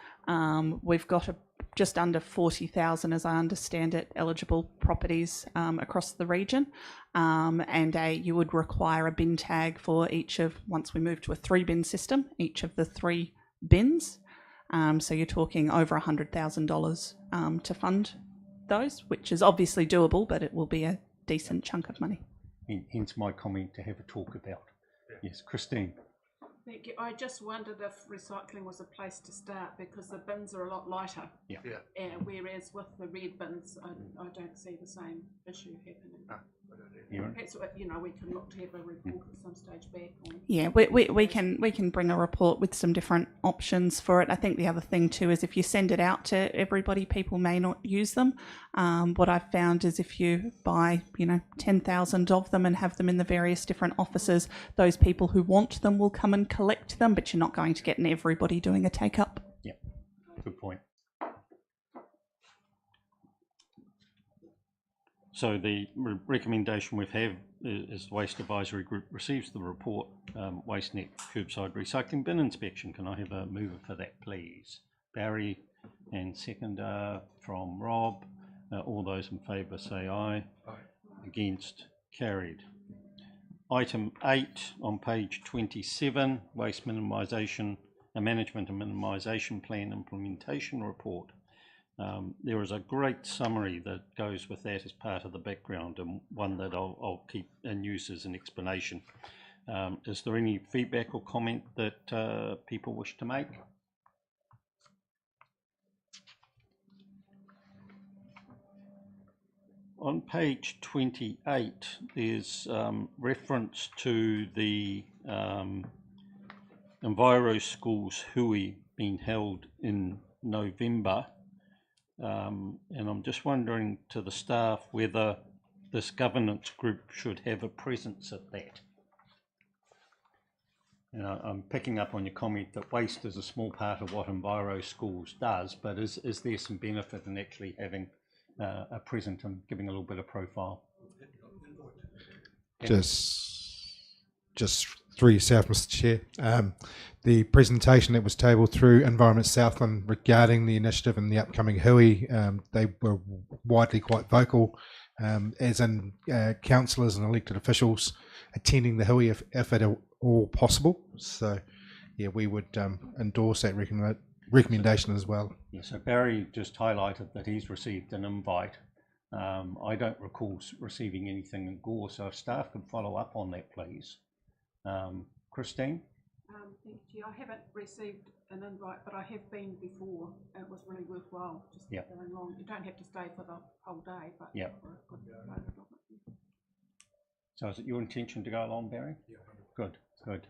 S10: we've got just under 40,000, as I understand it, eligible properties across the region, and you would require a bin tag for each of, once we move to a 3-bin system, each of the 3 bins. So you're talking over $100,000 to fund those, which is obviously doable, but it will be a decent chunk of money.
S1: Hence my comment to have a talk about. Yes, Christine.
S8: Thank you. I just wondered if recycling was a place to start because the bins are a lot lighter.
S1: Yeah.
S8: And whereas with the red bins, I don't see the same issue happening. Perhaps, you know, we can look to have a report at some stage back on.
S10: Yeah, we can bring a report with some different options for it. I think the other thing too is if you send it out to everybody, people may not use them. What I've found is if you buy, 10,000 of them and have them in the various different offices, those people who want them will come and collect them, but you're not going to get everybody doing a take up.
S1: Yeah, good point. So the recommendation we have is the Waste Advisory Group receives the report, WasteNet Curbside Recycling Bin Inspection. Can I have a mover for that, please? Barry, and seconder from Rob. All those in favour say aye.
S2: Aye.
S1: Against, carried. Item 8 on page 27, Waste Minimisation, Management and Minimisation Plan Implementation Report. There is a great summary that goes with that as part of the background, and one that I'll keep and use as an explanation. Is there any feedback or comment that people wish to make? On page 28, there's reference to the Enviro Schools Hui being held in November. And I'm just wondering to the staff whether this governance group should have a presence at that. And I'm picking up on your comment that waste is a small part of what Enviro Schools does, but is there some benefit in actually having a present and giving a little bit of profile?
S4: Just through yourself, Mr. Chair. The presentation that was tabled through Environment Southland regarding the initiative and the upcoming Hui, they were widely quite vocal, as in councillors and elected officials attending the Hui if at all possible. So, yeah, we would endorse that recommendation as well.
S1: Yeah, so Barry just highlighted that he's received an invite. I don't recall receiving anything in Gore, so if staff could follow up on that, please. Christine?
S8: Thank you. I haven't received an invite, but I have been before. It was really worthwhile just going along. You don't have to stay for the whole day, but for a good moment of it.
S1: So is it your intention to go along, Barry? Yeah. Good, good.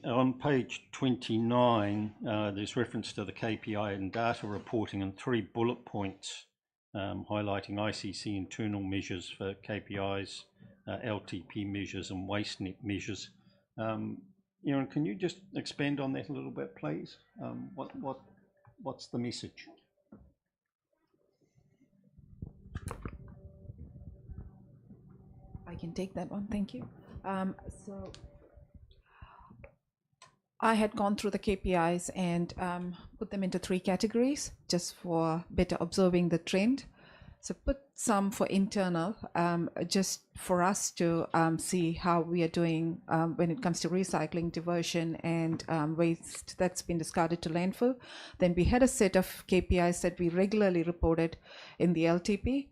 S1: On page 29, there's reference to the KPI and data reporting and 3 bullet points highlighting ICC internal measures for KPIs, LTP measures and WasteNet measures. Aaron, can you just expand on that a little bit, please? What's the message?
S3: I can take that one, thank you. So I had gone through the KPIs and put them into 3 categories just for better observing the trend. So put some for internal, just for us to see how we are doing when it comes to recycling, diversion and waste that's been discarded to landfill. Then we had a set of KPIs that we regularly reported in the LTP,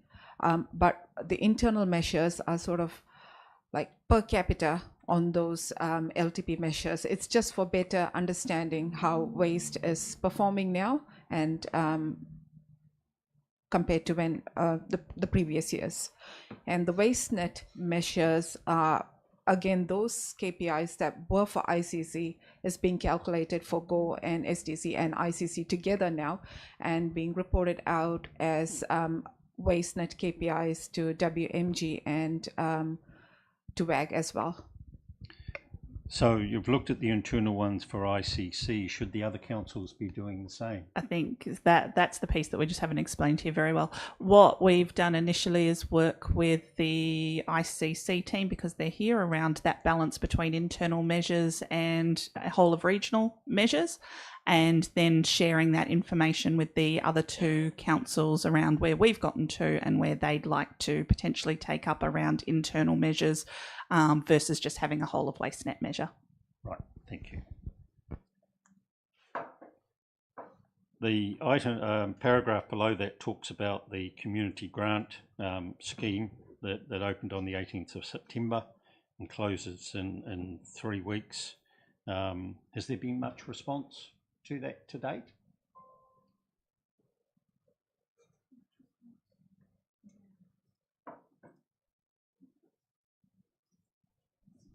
S3: but the internal measures are sort of like per capita on those LTP measures. It's just for better understanding how waste is performing now and compared to when the previous years. And the WasteNet measures are, again, those KPIs that were for ICC is being calculated for GO and SDC and ICC together now and being reported out as WasteNet KPIs to WMG and to WAG as well.
S1: So you've looked at the internal ones for ICC. Should the other councils be doing the same?
S10: I think that's the piece that we just haven't explained here very well. What we've done initially is work with the ICC team, because they're here, around that balance between internal measures and whole of regional measures, and then sharing that information with the other two councils around where we've gotten to and where they'd like to potentially take up around internal measures versus just having a whole of WasteNet measure.
S1: Right, thank you. The item paragraph below that talks about the community grant scheme that opened on the 18th of September and closes in 3 weeks. Has there been much response to that to date?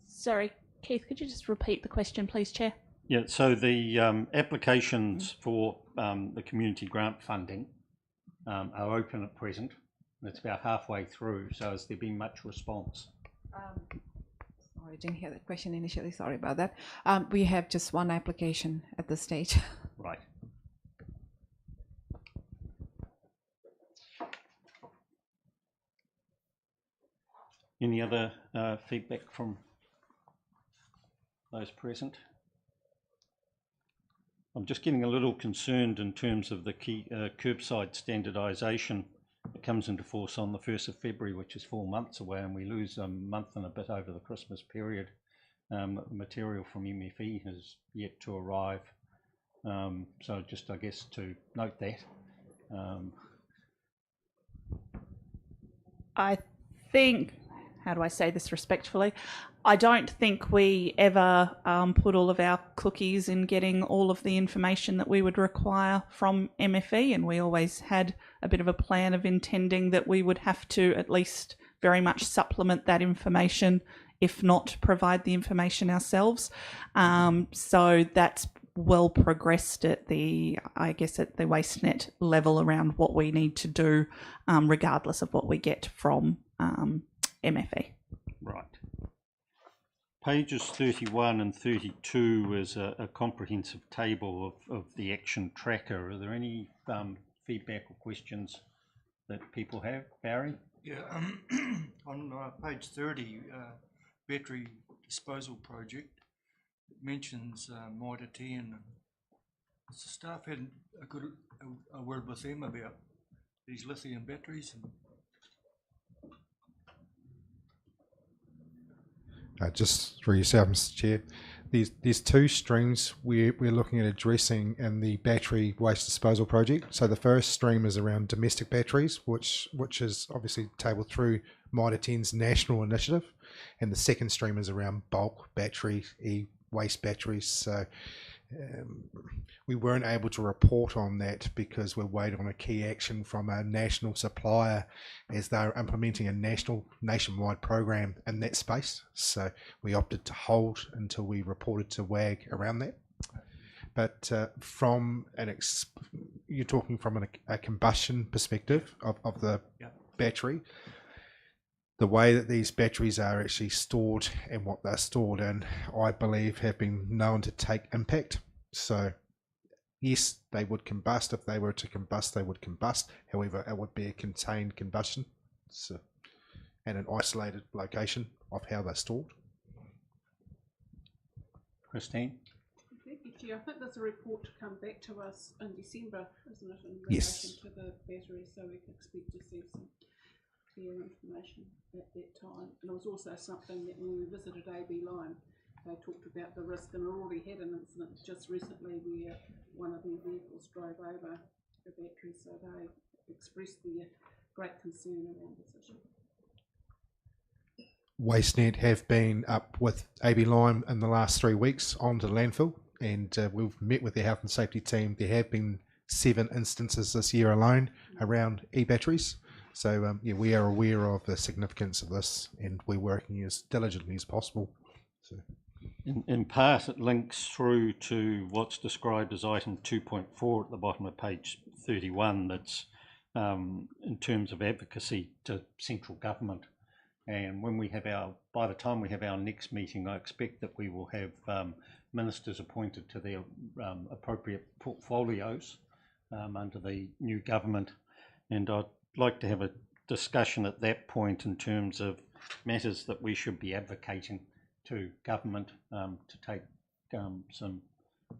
S10: Sorry, Keith, could you just repeat the question, please, Chair?
S1: Yeah, so the applications for the community grant funding are open at present. It's about halfway through, so has there been much response?
S3: Sorry, I didn't hear that question initially, sorry about that. We have just one application at this stage.
S1: Right. Any other feedback from those present? I'm just getting a little concerned in terms of the key curbside standardisation that comes into force on the 1st of February, which is 4 months away, and we lose a month and a bit over the Christmas period. Material from MFE has yet to arrive. So just, I guess, to note that.
S10: I think, how do I say this respectfully? I don't think we ever put all of our cookies in getting all of the information that we would require from MFE, and we always had a bit of a plan of intending that we would have to at least very much supplement that information, if not provide the information ourselves. So that's well progressed at the, I guess, at the WasteNet level around what we need to do, regardless of what we get from MFE.
S1: Right. Pages 31 and 32 is a comprehensive table of the action tracker. Are there any feedback or questions that people have? Barry?
S2: Yeah, on page 30, battery disposal project, it mentions Mitre 10. Has the staff had a word with them about these lithium batteries?
S4: Just through yourself, Mr. Chair, there's 2 streams we're looking at addressing in the battery waste disposal project. So the first stream is around domestic batteries, which is obviously tabled through Mitre 10's national initiative, and the second stream is around bulk battery waste batteries. So we weren't able to report on that because we're waiting on a key action from a national supplier as they're implementing a nationwide program in that space. So we opted to hold until we reported to WAG around that. But from you're talking from a combustion perspective of the battery, the way that these batteries are actually stored and what they're stored in, I believe, have been known to take impact. So yes, they would combust. If they were to combust, they would combust. However, it would be a contained combustion, so, and an isolated location of how they're stored.
S1: Christine?
S8: Thank you, Chair. I think there's a report to come back to us in December, isn't it, in
S4: Yes.
S8: relation to the battery, so we can expect to see some clear information at that time. And it was also something that when we visited AB Line, they talked about the risk, and already had an incident just recently where one of their vehicles drove over the battery, so they expressed their great concern around this issue.
S4: WasteNet have been up with AB Lime in the last 3 weeks onto the landfill, and we've met with the health and safety team. There have been 7 instances this year alone around e-batteries. So yeah, we are aware of the significance of this, and we're working as diligently as possible. So.
S1: In part, it links through to what's described as item 2.4 at the bottom of page 31. That's in terms of advocacy to central government. And when we have by the time we have our next meeting, I expect that we will have ministers appointed to their appropriate portfolios under the new government. And I'd like to have a discussion at that point in terms of matters that we should be advocating to government to take some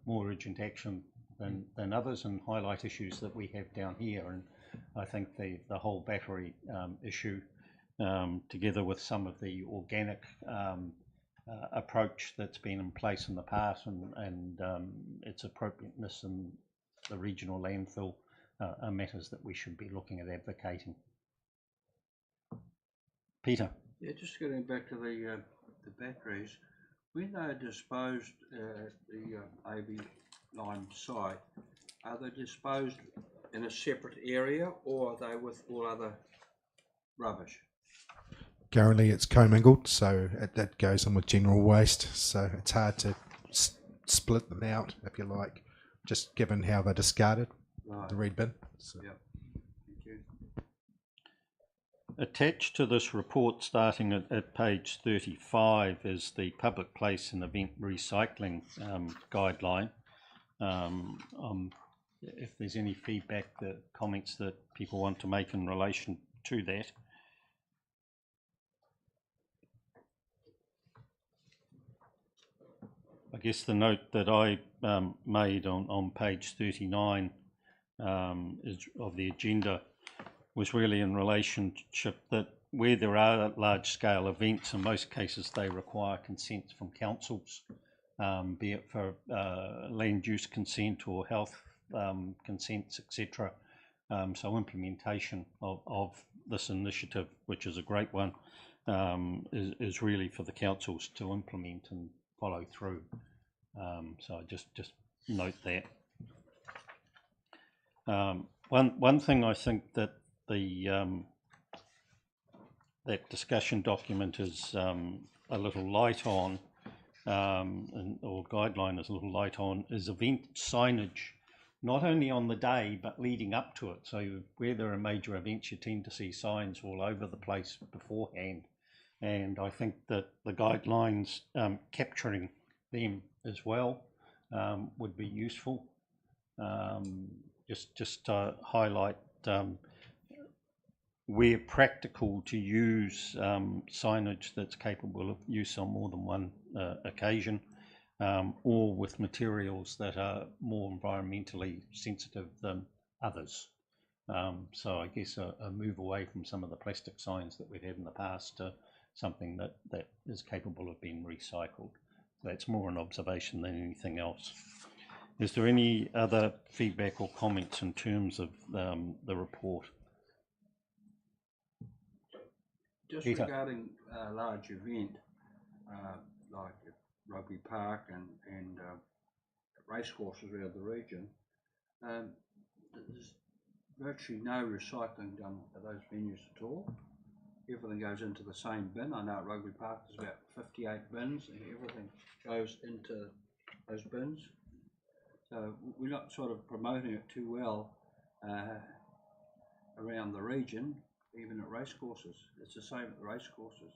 S1: more urgent action than others, and highlight issues that we have down here. And I think the whole battery issue, together with some of the organic approach that's been in place in the past, and its appropriateness in the regional landfill, are matters that we should be looking at advocating. Peter.
S13: Yeah, just getting back to the batteries, when they're disposed at the AB Lime site, are they disposed in a separate area, or are they with all other rubbish?
S4: Currently it's commingled, so that goes in with general waste, so it's hard to split them out, if you like, just given how they're discarded, right. The red bin. So. Yep. Thank you.
S1: Attached to this report, starting at page 35, is the public place and event recycling guideline. If there's any feedback, comments that people want to make in relation to that. I guess the note that I made on page 39 of the agenda was really in relationship that where there are large-scale events, in most cases they require consent from councils, be it for land use consent or health consents, etc. So implementation of this initiative, which is a great one, is really for the councils to implement and follow through. So I just note that. One thing I think that that discussion document is a little light on, or guideline is a little light on, is event signage, not only on the day but leading up to it. So where there are major events, you tend to see signs all over the place beforehand, and I think that the guidelines capturing them as well would be useful. Just to highlight where practical to use signage that's capable of use on more than one occasion, or with materials that are more environmentally sensitive than others. So I guess a move away from some of the plastic signs that we've had in the past to something that is capable of being recycled. That's more an observation than anything else. Is there any other feedback or comments in terms of the report?
S13: Just
S1: Peter.
S13: Regarding a large event like at Rugby Park and racecourses around the region, there's virtually no recycling done at those venues at all. Everything goes into the same bin. I know at Rugby Park there's about 58 bins, and everything goes into those bins. So we're not sort of promoting it too well around the region, even at racecourses. It's the same at the racecourses.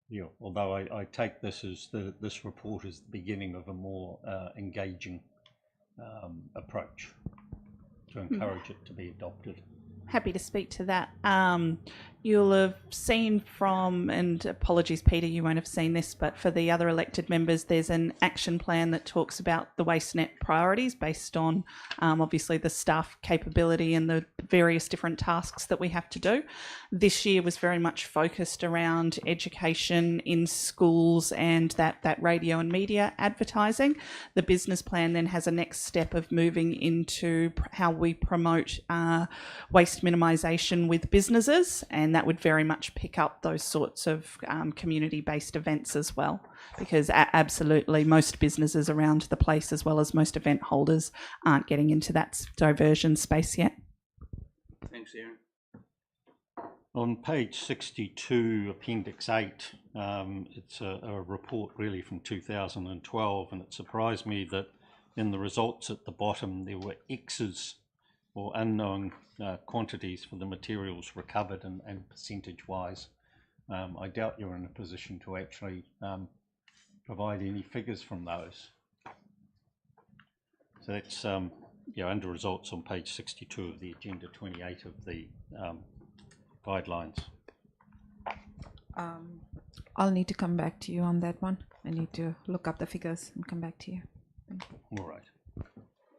S1: Yeah, although I take this as this report is the beginning of a more engaging approach to encourage it to be adopted.
S10: Happy to speak to that. You'll have seen from, and apologies Peter, you won't have seen this, but for the other elected members, there's an action plan that talks about the WasteNet priorities based on obviously the staff capability and the various different tasks that we have to do. This year was very much focused around education in schools and that radio and media advertising. The business plan then has a next step of moving into how we promote waste minimisation with businesses, and and that would very much pick up those sorts of community-based events as well, because absolutely most businesses around the place, as well as most event holders, aren't getting into that diversion space yet.
S13: Thanks, Aaron.
S1: On page 62, Appendix 8, it's a report really from 2012, and it surprised me that in the results at the bottom there were X's or unknown quantities for the materials recovered and percentage-wise. I doubt you're in a position to actually provide any figures from those. So that's under results on page 62 of the agenda 28 of the guidelines.
S3: I'll need to come back to you on that one. I need to look up the figures and come back to you.
S1: All right.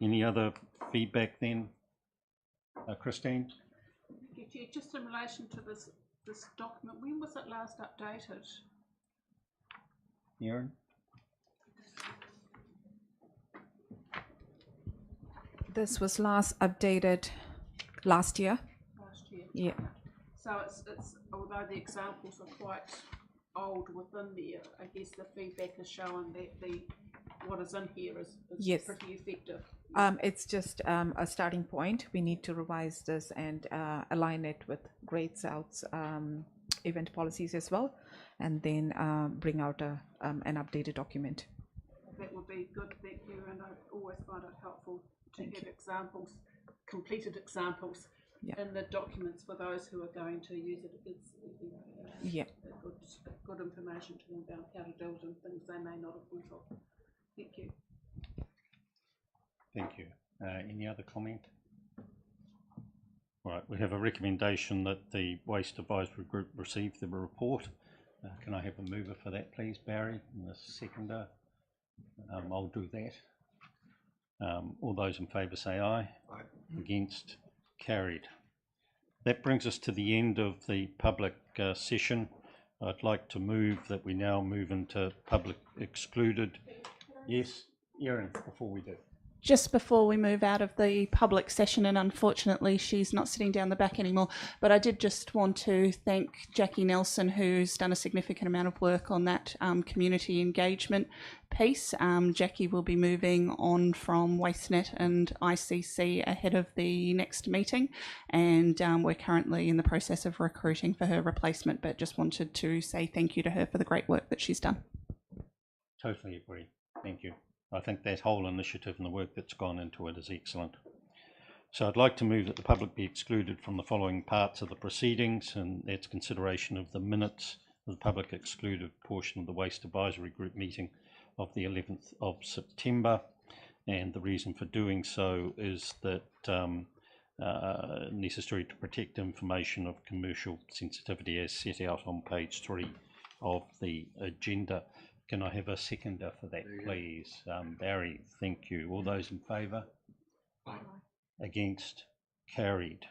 S1: Any other feedback then, Christine?
S8: Just in relation to this document, when was it last updated?
S1: Aaron?
S3: This was last updated last year.
S8: Last year.
S3: Yeah.
S8: So it's although the examples are quite old within there, I guess the feedback is showing that what is in here is
S3: yes.
S8: pretty effective.
S3: It's just a starting point. We need to revise this and align it with Great South's event policies as well, and then bring out an updated document.
S8: That would be good, thank you, and I always find it helpful to have examples, completed examples in the documents for those who are going to use it. It's good information to them about how to do it and things they may not have thought of. Thank you.
S1: Thank you. Any other comment? All right, we have a recommendation that the Waste Advisory Group receive the report. Can I have a mover for that, please, Barry, and a seconder? I'll do that. All those in favour say aye. Aye. Against? Carried. That brings us to the end of the public session. I'd like to move that we now move into public excluded. Yes, Erin, before we do.
S10: Just before we move out of the public session, and unfortunately she's not sitting down the back anymore, but I did just want to thank Jackie Nelson, who's done a significant amount of work on that community engagement piece. Jackie will be moving on from WasteNet and ICC ahead of the next meeting, and we're currently in the process of recruiting for her replacement, but just wanted to say thank you to her for the great work that she's done.
S1: Totally agree. Thank you. I think that whole initiative and the work that's gone into it is excellent. So I'd like to move that the public be excluded from the following parts of the proceedings, and that's consideration of the minutes of the public excluded portion of the Waste Advisory Group meeting of the 11th of September. And the reason for doing so is that necessary to protect information of commercial sensitivity as set out on page 3 of the agenda. Can I have a seconder for that, please? Barry, thank you. All those in favour? Aye. Against? Carried.